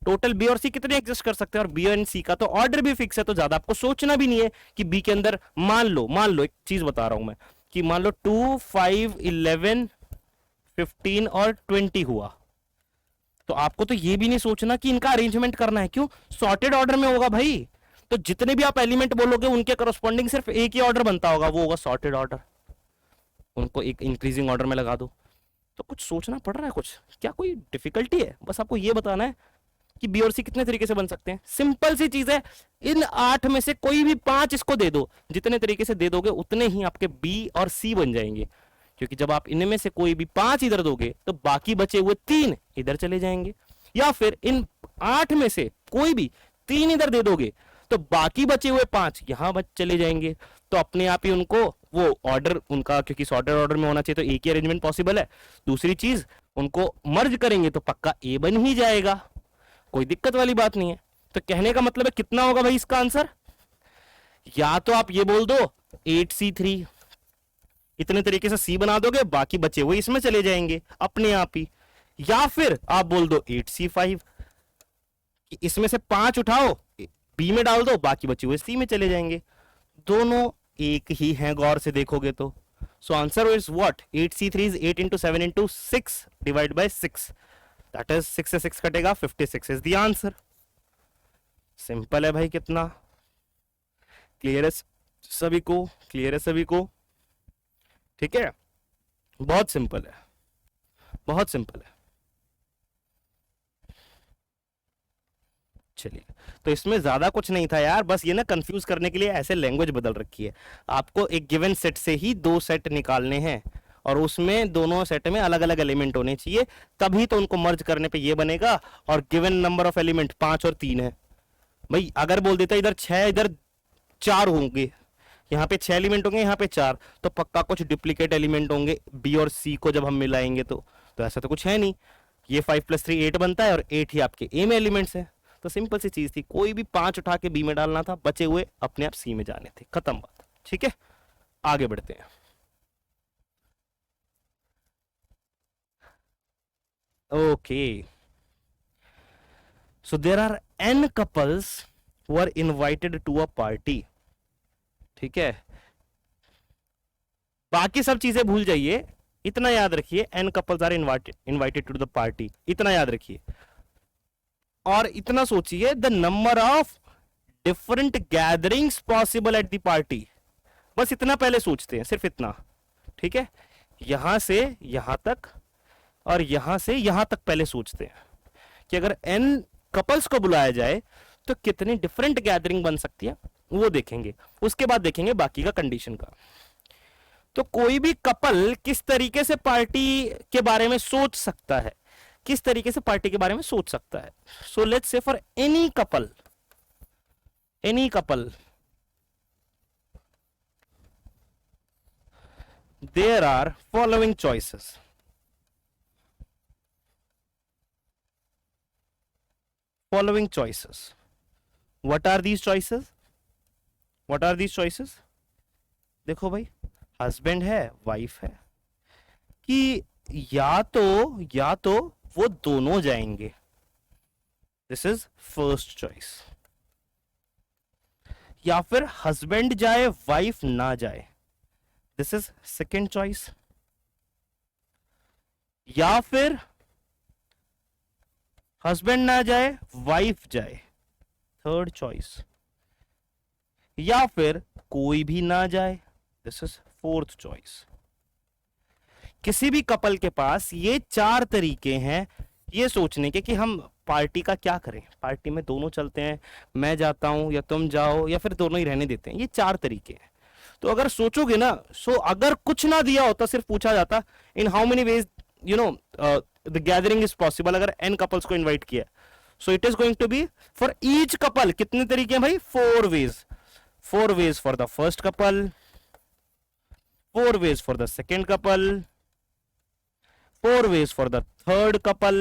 टोटल बी और सी कितने एग्जिस्ट कर सकते हैं, और बी एंड सी का तो ऑर्डर भी फिक्स है, तो ज्यादा आपको सोचना भी नहीं है कि बी के अंदर मान लो एक चीज बता रहा हूं मैं कि मान लो 2 5 11 15 और 20 हुआ, तो आपको तो ये भी नहीं सोचना कि इनका अरेंजमेंट करना है, क्यों, सॉर्टेड ऑर्डर में होगा भाई। तो जितने भी आप एलिमेंट बोलोगे उनके करस्पॉन्डिंग सिर्फ एक ही ऑर्डर बनता होगा, वो होगा सॉर्टेड ऑर्डर, उनको एक इंक्रीजिंग ऑर्डर में लगा दो। तो कुछ सोचना पड़ रहा है, कुछ क्या कोई डिफिकल्टी है? बस आपको ये बताना है कि बी और सी कितने तरीके से बन सकते हैं, सिंपल सी चीज है। इन 8 में से कोई भी 5 इसको दे दो, जितने तरीके से दे दोगे उतने ही आपके बी और सी बन जाएंगे, क्योंकि जब आप इनमें से कोई भी 5 इधर दोगे तो बाकी बचे हुए 3 इधर चले जाएंगे, या फिर इन 8 में से कोई भी 3 इधर दे दोगे तो बाकी बचे हुए 5 यहां चले जाएंगे। तो अपने आप ही उनको वो ऑर्डर उनका, क्योंकि सॉर्टेड ऑर्डर में होना चाहिए तो एक ही अरेंजमेंट पॉसिबल है। दूसरी चीज, उनको मर्ज करेंगे तो पक्का ए बन ही जाएगा, कोई दिक्कत वाली बात नहीं है। तो कहने का मतलब है कितना होगा भाई इसका आंसर, या तो आप ये बोल दो 8C3, इतने तरीके से सी बना दोगे, बाकी बचे हुए इसमें चले जाएंगे अपने आप ही, या फिर आप बोल दो 8C5, इसमें से 5 उठाओ बी में डाल दो, बाकी बचे हुए सी में चले जाएंगे। दोनों एक ही हैं गौर से देखोगे तो। So answer is what, 8C3 is 8 into 7 into 6 divide by 6, that is 6 से 6 कटेगा 56 इज द आंसर। सिंपल है भाई, कितना क्लियर है, सभी को क्लियर है? सभी को ठीक है? बहुत सिंपल है, बहुत सिंपल है। चलिए, तो इसमें ज्यादा कुछ नहीं था यार, बस ये ना कंफ्यूज करने के लिए ऐसे लैंग्वेज बदल रखी है। आपको एक गिवन सेट से ही दो सेट निकालने हैं और उसमें दोनों सेट में अलग अलग एलिमेंट होने चाहिए, तभी तो उनको मर्ज करने पे ये बनेगा। और गिवन नंबर ऑफ एलिमेंट 5 और 3 है। भाई अगर बोल देता इधर 6 इधर 4 होंगे, यहाँ पे 6 एलिमेंट होंगे यहाँ पे 4, तो पक्का कुछ डुप्लीकेट एलिमेंट होंगे बी और सी को जब हम मिलाएंगे तो ऐसा तो कुछ है नहीं। ये 5 + 3 8 बनता है और 8 ही आपके ए में एलिमेंट्स है। तो सिंपल सी चीज थी, कोई भी 5 उठा के बी में डालना था, बचे हुए अपने आप सी में जाने थे, खत्म बात। ठीक है, आगे बढ़ते हैं। Okay, so there are n couples who are invited to a party। ठीक है, बाकी सब चीजें भूल जाइए, इतना याद रखिए, n couples are invited to the party, इतना याद रखिए। और इतना सोचिए, the number of different gatherings possible at the party, बस इतना पहले सोचते हैं, सिर्फ इतना। ठीक है, यहां से यहां तक और यहां से यहां तक पहले सोचते हैं कि अगर n कपल्स को बुलाया जाए तो कितनी डिफरेंट गैदरिंग बन सकती है, वो देखेंगे। उसके बाद देखेंगे बाकी का कंडीशन का। तो कोई भी कपल किस तरीके से पार्टी के बारे में सोच सकता है, किस तरीके से पार्टी के बारे में सोच सकता है। So let's say for any couple there are following choices। following choices, what are these choices? what are these choices? देखो भाई, हस्बैंड है, वाइफ है, कि या तो वो दोनों जाएंगे, दिस इज फर्स्ट चॉइस, या फिर हस्बैंड जाए वाइफ ना जाए, दिस इज सेकेंड चॉइस, या फिर हस्बैंड ना जाए वाइफ जाए, थर्ड चॉइस, या फिर कोई भी ना जाए, दिस इज फोर्थ चॉइस। किसी भी कपल के पास ये 4 तरीके हैं ये सोचने के कि हम पार्टी का क्या करें, पार्टी में दोनों चलते हैं, मैं जाता हूं या तुम जाओ, या फिर दोनों ही रहने देते हैं, ये 4 तरीके हैं। तो अगर सोचोगे ना, अगर कुछ ना दिया होता, सिर्फ पूछा जाता in how many ways the gathering is possible, अगर n कपल्स को इनवाइट किया, so it is going to be for each couple कितने तरीके हैं भाई, 4 ways. 4 ways for the first couple, 4 ways for the second couple, 4 ways for the third couple,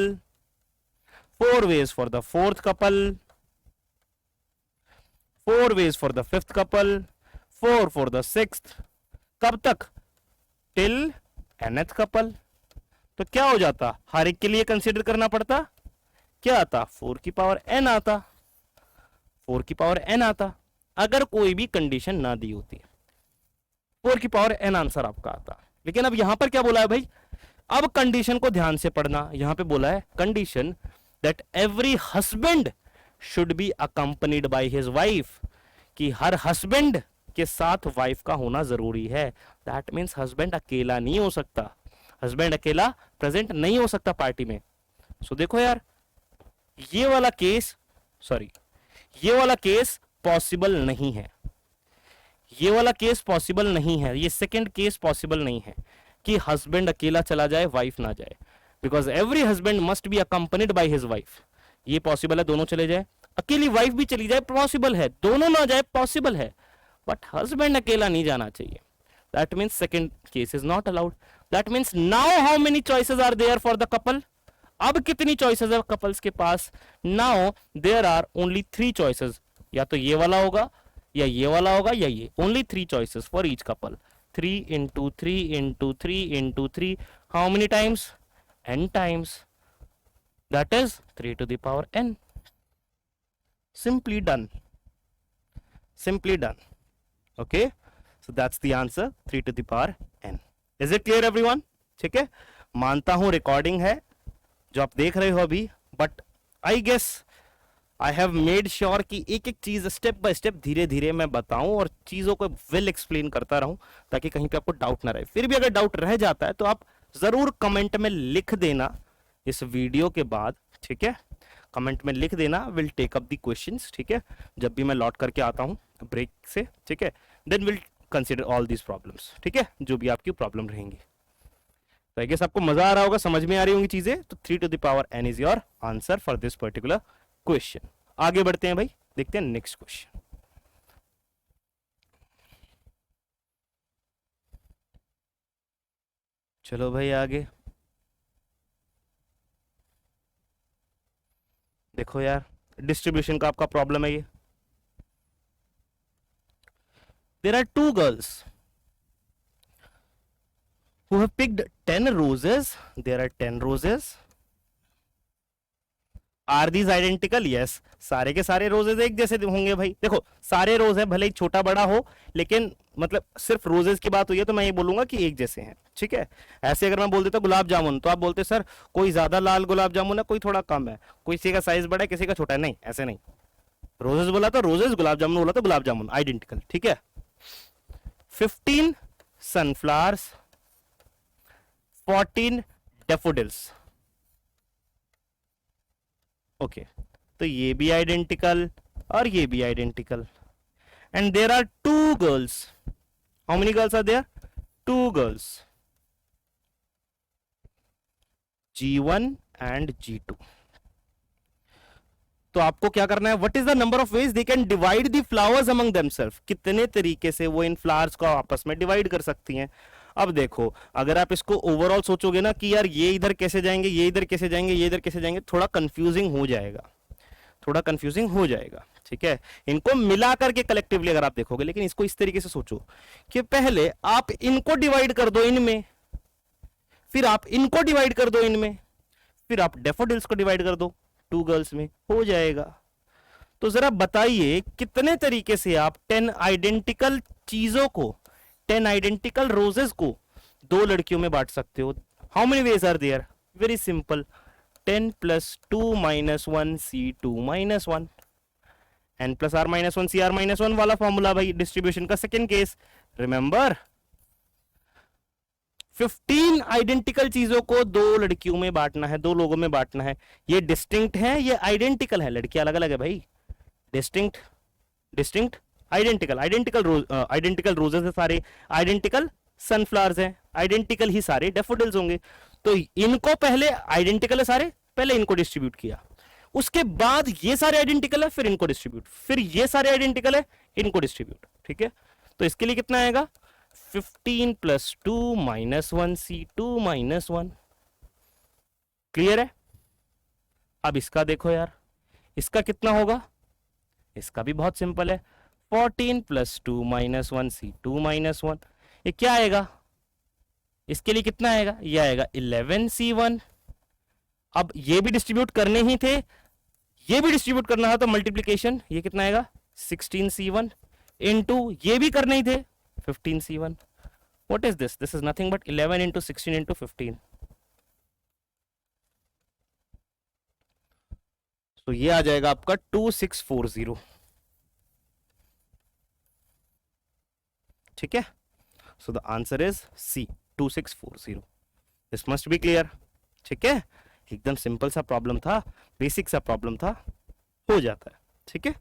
4 ways for the fourth couple, 4 ways for the fifth couple, 4 for the sixth, कब तक, till nth couple। तो क्या हो जाता, हर एक के लिए consider करना पड़ता, क्या आता, 4 की पावर n आता, 4 की पावर n आता, अगर कोई भी कंडीशन ना दी होती, 4 की पावर n आंसर आपका आता। लेकिन अब यहां पर क्या बोला है भाई, अब कंडीशन को ध्यान से पढ़ना, यहां पे बोला है condition that every husband should be accompanied by his wife, कि हर हस्बैंड के साथ वाइफ का होना जरूरी है। दैट मीन्स हस्बैंड अकेला नहीं हो सकता, हस्बैंड अकेला प्रेजेंट नहीं हो सकता पार्टी में। सो देखो यार, ये वाला केस पॉसिबल नहीं है, ये वाला केस पॉसिबल नहीं है, ये सेकंड केस पॉसिबल नहीं है कि हस्बैंड अकेला चला जाए वाइफ ना जाए, because every husband must be accompanied by his wife. ये पॉसिबल है दोनों चले जाए, अकेली वाइफ भी चली जाए पॉसिबल है, दोनों ना जाए पॉसिबल है, बट हस्बैंड अकेला नहीं जाना चाहिए। That means second case is not allowed. That means now how many choices are there for the couple, अब कितनी चॉइसेस है कपल्स के पास, now there are only 3 choices, या तो ये वाला होगा या ये वाला होगा या ये, only 3 choices for each couple. 3 into 3 into 3 into 3, how many times, n times, that is 3 to the power n। simply done, okay, so that's the answer, 3 to the power n। is it clear everyone? ठीक है, मानता हूं recording है जो आप देख रहे हो अभी, but I guess I have made sure कि एक एक चीज स्टेप बाय स्टेप धीरे धीरे मैं बताऊं और चीजों को वेल एक्सप्लेन करता रहूं, ताकि कहीं पे आपको डाउट ना रहे। फिर भी अगर डाउट रह जाता है तो आप जरूर कमेंट में लिख देना इस वीडियो के बाद, ठीक है? कमेंट में लिख देना, will take up the questions, ठीक है? जब भी मैं लौट करके आता हूं ब्रेक से, ठीक है, then will consider all these problems, ठीक है, जो भी आपकी प्रॉब्लम रहेंगी। तो आई गेस आपको मजा आ रहा होगा, समझ में आ रही होंगी चीजें। तो 3 to the power n is your answer for this particular question. आगे बढ़ते हैं भाई, देखते हैं नेक्स्ट क्वेश्चन। चलो भाई आगे देखो यार, डिस्ट्रीब्यूशन का आपका प्रॉब्लम है ये। There are two girls who have picked 10 roses. There are 10 roses. Are these identical? Yes. सारे के सारे रोजेज एक जैसे होंगे भाई। देखो सारे रोज है, भले ही छोटा बड़ा हो, लेकिन मतलब सिर्फ रोजेज की बात हुई है तो मैं ये बोलूंगा कि एक जैसे हैं, ठीक है? ऐसे अगर मैं बोल देता गुलाब जामुन तो आप बोलते सर कोई ज्यादा लाल गुलाब जामुन है, कोई थोड़ा कम है, कोई किसी का साइज बड़ा है, किसी का छोटा है। नहीं, ऐसे नहीं। रोजेज बोला तो रोजेज, गुलाब जामुन बोला तो गुलाब जामुन, आइडेंटिकल, ठीक है? 15 सनफ्लावर्स, 14 डेफोडिल्स। ओके, तो ये भी आइडेंटिकल और ये भी identical. And there are two girls. How many girls are there? Two girls, G1 and G2। तो आपको क्या करना है? What is the number of ways they can divide the flowers among themself? कितने तरीके से वो इन फ्लावर्स को आपस में डिवाइड कर सकती हैं। अब देखो, अगर आप इसको ओवरऑल सोचोगे ना कि यार ये इधर कैसे जाएंगे, ये इधर कैसे जाएंगे, ये इधर कैसे जाएंगे, थोड़ा कंफ्यूजिंग हो जाएगा, थोड़ा कंफ्यूजिंग हो जाएगा, ठीक है? इनको मिला करके कलेक्टिवली अगर आप देखोगे, लेकिन इसको इस तरीके से सोचो कि पहले आप इनको डिवाइड कर दो इनमें, फिर आप इनको डिवाइड कर दो इनमें, फिर आप डेफोडिल्स को डिवाइड कर दो टू गर्ल्स में, हो जाएगा। तो जरा बताइए कितने तरीके से आप 10 आइडेंटिकल चीजों को, 10 आइडेंटिकल रोजेस को दो लड़कियों में बांट सकते हो? How many ways are there? Very simple, 10 + 2 - 1 C2 - 1, n + r - 1 CR - 1 वाला फॉर्मूला भाई, डिस्ट्रीब्यूशन का सेकेंड केस। रिमेंबर, 15 आइडेंटिकल चीजों को दो लड़कियों में बांटना है, दो लोगों में बांटना है। ये डिस्टिंक्ट है, ये आइडेंटिकल है, लड़की अलग अलग है भाई। Distinct, distinct, identical, identical roses है सारे, आइडेंटिकल सनफ्लावर्स हैं, आइडेंटिकल ही सारे डेफोडिल्स होंगे। तो इनको पहले आइडेंटिकल है सारे, पहले इनको डिस्ट्रीब्यूट किया, उसके बाद ये सारे आइडेंटिकल है, फिर इनको डिस्ट्रीब्यूट, फिर ये सारे आइडेंटिकल है, इनको डिस्ट्रीब्यूट, ठीक है? तो इसके लिए कितना आएगा? 15 + 2 - 1 C2 - 1। क्लियर है? अब इसका देखो यार, इसका कितना होगा? इसका भी बहुत सिंपल है, 14 + 2 - 1 C2 - 1। ये क्या आएगा? इसके लिए कितना आएगा? ये आएगा 11 C1। अब ये भी डिस्ट्रीब्यूट करने ही थे, ये भी डिस्ट्रीब्यूट करना था, तो मल्टीप्लीकेशन, ये कितना आएगा? 16 C1 इनटू ये भी करने ही थे, 15 C1। What is this? This is nothing but 11 × 16 × 15। तो ये आ जाएगा आपका 2640, ठीक है? So the answer is C, 2640। This must be clear, ठीक है? एकदम सिंपल सा प्रॉब्लम था, बेसिक सा प्रॉब्लम था, हो जाता है, ठीक है?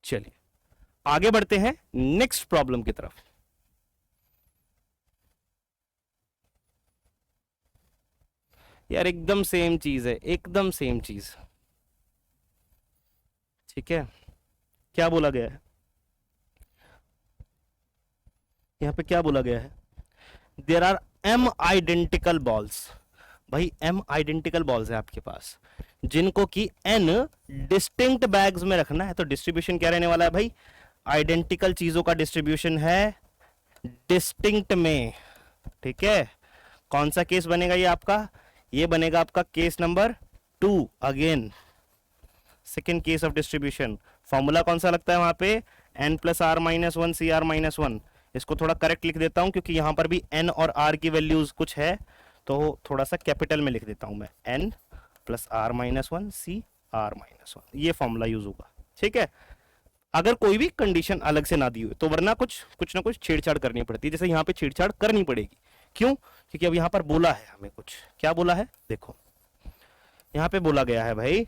चलिए आगे बढ़ते हैं नेक्स्ट प्रॉब्लम की तरफ। यार एकदम सेम चीज है, एकदम सेम चीज, ठीक है? क्या बोला गया है यहां पे? क्या बोला गया है? There are m identical balls. भाई m आइडेंटिकल बॉल्स है आपके पास, जिनको कि n डिस्टिंक्ट बैग्स में रखना है। तो डिस्ट्रीब्यूशन क्या रहने वाला है भाई? आइडेंटिकल चीजों का डिस्ट्रीब्यूशन है डिस्टिंक्ट में, ठीक है? कौन सा केस बनेगा ये आपका? ये बनेगा आपका case number 2। Again second case of distribution. Formula कौन सा लगता है वहां पे? n + r - 1 CR - 1। इसको थोड़ा करेक्ट लिख देता हूं, क्योंकि यहां पर भी n और r की वैल्यूज कुछ है, तो थोड़ा सा कैपिटल में लिख देता हूं मैं, n + r - 1 CR r-1, ये फॉर्मूला यूज होगा, ठीक है। अगर कोई भी कंडीशन अलग से ना दी हुई तो वरना कुछ ना कुछ छेड़छाड़ करनी पड़ती है, जैसे यहाँ पे छेड़छाड़ करनी पड़ेगी। क्यों? क्योंकि अब यहाँ पर बोला है हमें कुछ, क्या बोला है देखो, यहाँ पे बोला गया है भाई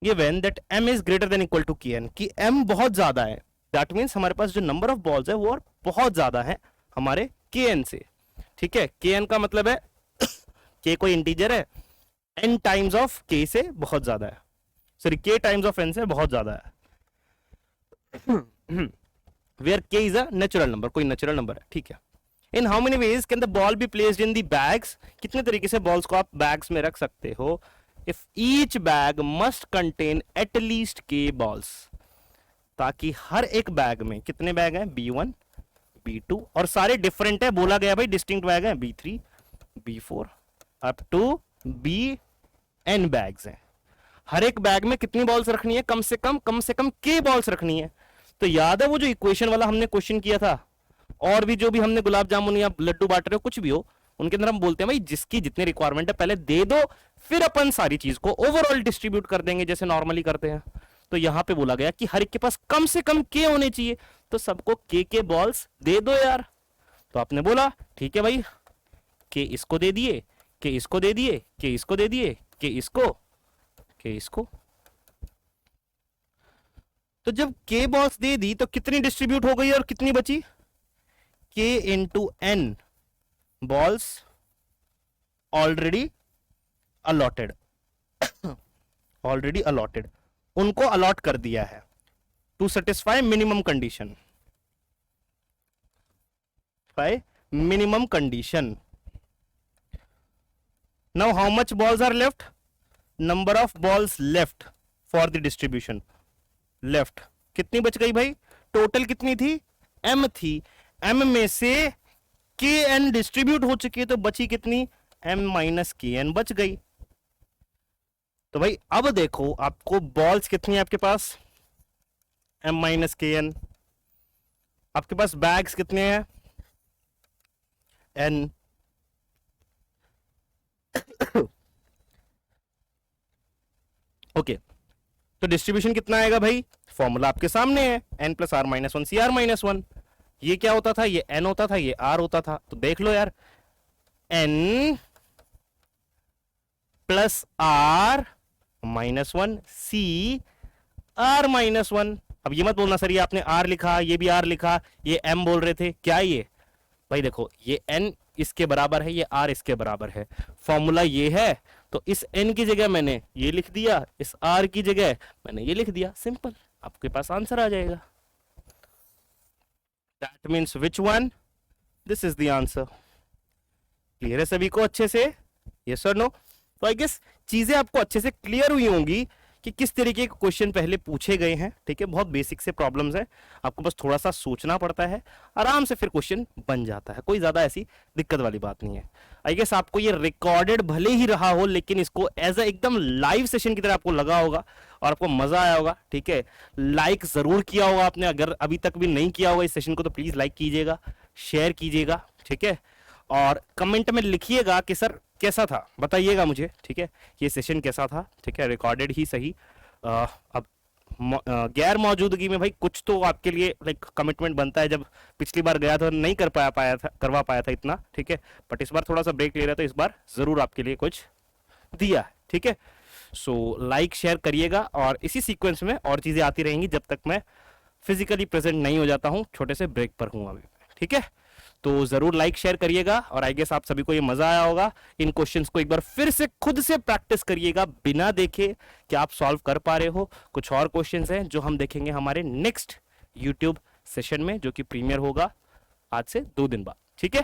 ये when that m is greater than equal to kn, कि m बहुत ज्यादा है, दैट मीन्स हमारे पास जो नंबर ऑफ बॉल्स है वो और बहुत ज्यादा है हमारे kn से, ठीक है। kn का मतलब है k कोई इंटीजर है, n टाइम्स ऑफ k से बहुत ज्यादा है, sorry k times of n से बहुत ज्यादा है, where k is a natural number, कोई नेचुरल नंबर है, ठीक है। In how many ways can the ball be placed in the bags, कितने तरीके से बॉल्स को आप बैग्स में रख सकते हो। If each bag must contain at least k balls, ताकि हर एक बैग में कितने बैग हैं, b1 b2, और सारे डिफरेंट है, बोला गया भाई डिस्टिंक्ट बैग है, b3 b4 up to bn bags हैं। हर एक बैग में कितनी बॉल्स रखनी है, कम से कम k बॉल्स रखनी है। तो याद है वो जो इक्वेशन वाला हमने क्वेश्चन किया था, और भी जो भी हमने गुलाब जामुन या लड्डू बांट रहे हो कुछ भी हो, उनके अंदर हम बोलते हैं भाई जिसकी जितनी रिक्वायरमेंट है पहले दे दो, फिर अपन सारी चीज को ओवरऑल डिस्ट्रीब्यूट कर देंगे जैसे नॉर्मली करते हैं। तो यहां पे बोला गया कि हर एक के पास कम से कम के होने चाहिए, तो सबको के बॉल्स दे दो यार। तो आपने बोला ठीक है भाई, के इसको दे दिए, के इसको दे दिए, के इसको दे दिए, के इसको, के इसको। तो जब के बॉल्स दे दी तो कितनी डिस्ट्रीब्यूट हो गई और कितनी बची, k into n balls already allotted, already allotted, उनको अलॉट कर दिया है to satisfy minimum condition, by minimum condition. Now how much balls are left, number of balls left for the distribution, left कितनी बच गई भाई, टोटल कितनी थी, m थी, m में से kn डिस्ट्रीब्यूट हो चुकी है, तो बची कितनी, m माइनस kn बच गई। तो भाई अब देखो आपको बॉल्स कितनी है आपके पास, m माइनस kn, आपके पास बैग्स कितने हैं, n, ओके। तो डिस्ट्रीब्यूशन कितना आएगा भाई, फॉर्मूला आपके सामने है, n plus r minus one C r minus one. ये क्या होता था, ये n होता था, ये r होता था। तो देख लो यार, n plus r minus one C r minus one. अब ये मत बोलना सर ये आपने r लिखा, ये भी r लिखा, ये m बोल रहे थे, क्या ये भाई देखो ये n इसके बराबर है, ये r इसके बराबर है, फॉर्मूला ये है, तो इस n की जगह मैंने ये लिख दिया, इस r की जगह मैंने ये लिख दिया, सिंपल, आपके पास आंसर आ जाएगा। That means which one? This is the answer. Clear है सभी को अच्छे से, yes or no? तो आई गेस चीजें आपको अच्छे से क्लियर हुई होंगी कि किस तरीके के क्वेश्चन पहले पूछे गए हैं, ठीक है। बहुत बेसिक से प्रॉब्लम्स हैं, आपको बस थोड़ा सा सोचना पड़ता है, आराम से फिर क्वेश्चन बन जाता है, कोई ज्यादा ऐसी दिक्कत वाली बात नहीं है। आई गेस आपको ये रिकॉर्डेड भले ही रहा हो, लेकिन इसको एज अ एकदम लाइव सेशन की तरह आपको लगा होगा और आपको मजा आया होगा, ठीक है। लाइक जरूर किया होगा आपने, अगर अभी तक भी नहीं किया होगा इस सेशन को तो प्लीज लाइक कीजिएगा, शेयर कीजिएगा, ठीक है। और कमेंट में लिखिएगा कि सर कैसा था, बताइएगा मुझे, ठीक है, ये सेशन कैसा था, ठीक है, रिकॉर्डेड ही सही। अब गैर मौजूदगी में भाई कुछ तो आपके लिए लाइक कमिटमेंट बनता है, जब पिछली बार गया था नहीं करवा पाया था इतना, ठीक है, बट इस बार थोड़ा सा ब्रेक ले रहा था, इस बार जरूर आपके लिए कुछ दिया है, ठीक है। सो लाइक शेयर करिएगा और इसी सीक्वेंस में और चीजें आती रहेंगी जब तक मैं फिजिकली प्रेजेंट नहीं हो जाता हूं, छोटे से ब्रेक पर हूं अभी, ठीक है। तो जरूर लाइक शेयर करिएगा और आई गेस आप सभी को ये मजा आया होगा। इन क्वेश्चंस को एक बार फिर से खुद से प्रैक्टिस करिएगा बिना देखे कि आप सॉल्व कर पा रहे हो। कुछ और क्वेश्चंस हैं जो हम देखेंगे हमारे नेक्स्ट यूट्यूब सेशन में, जो कि प्रीमियर होगा आज से 2 दिन बाद, ठीक है।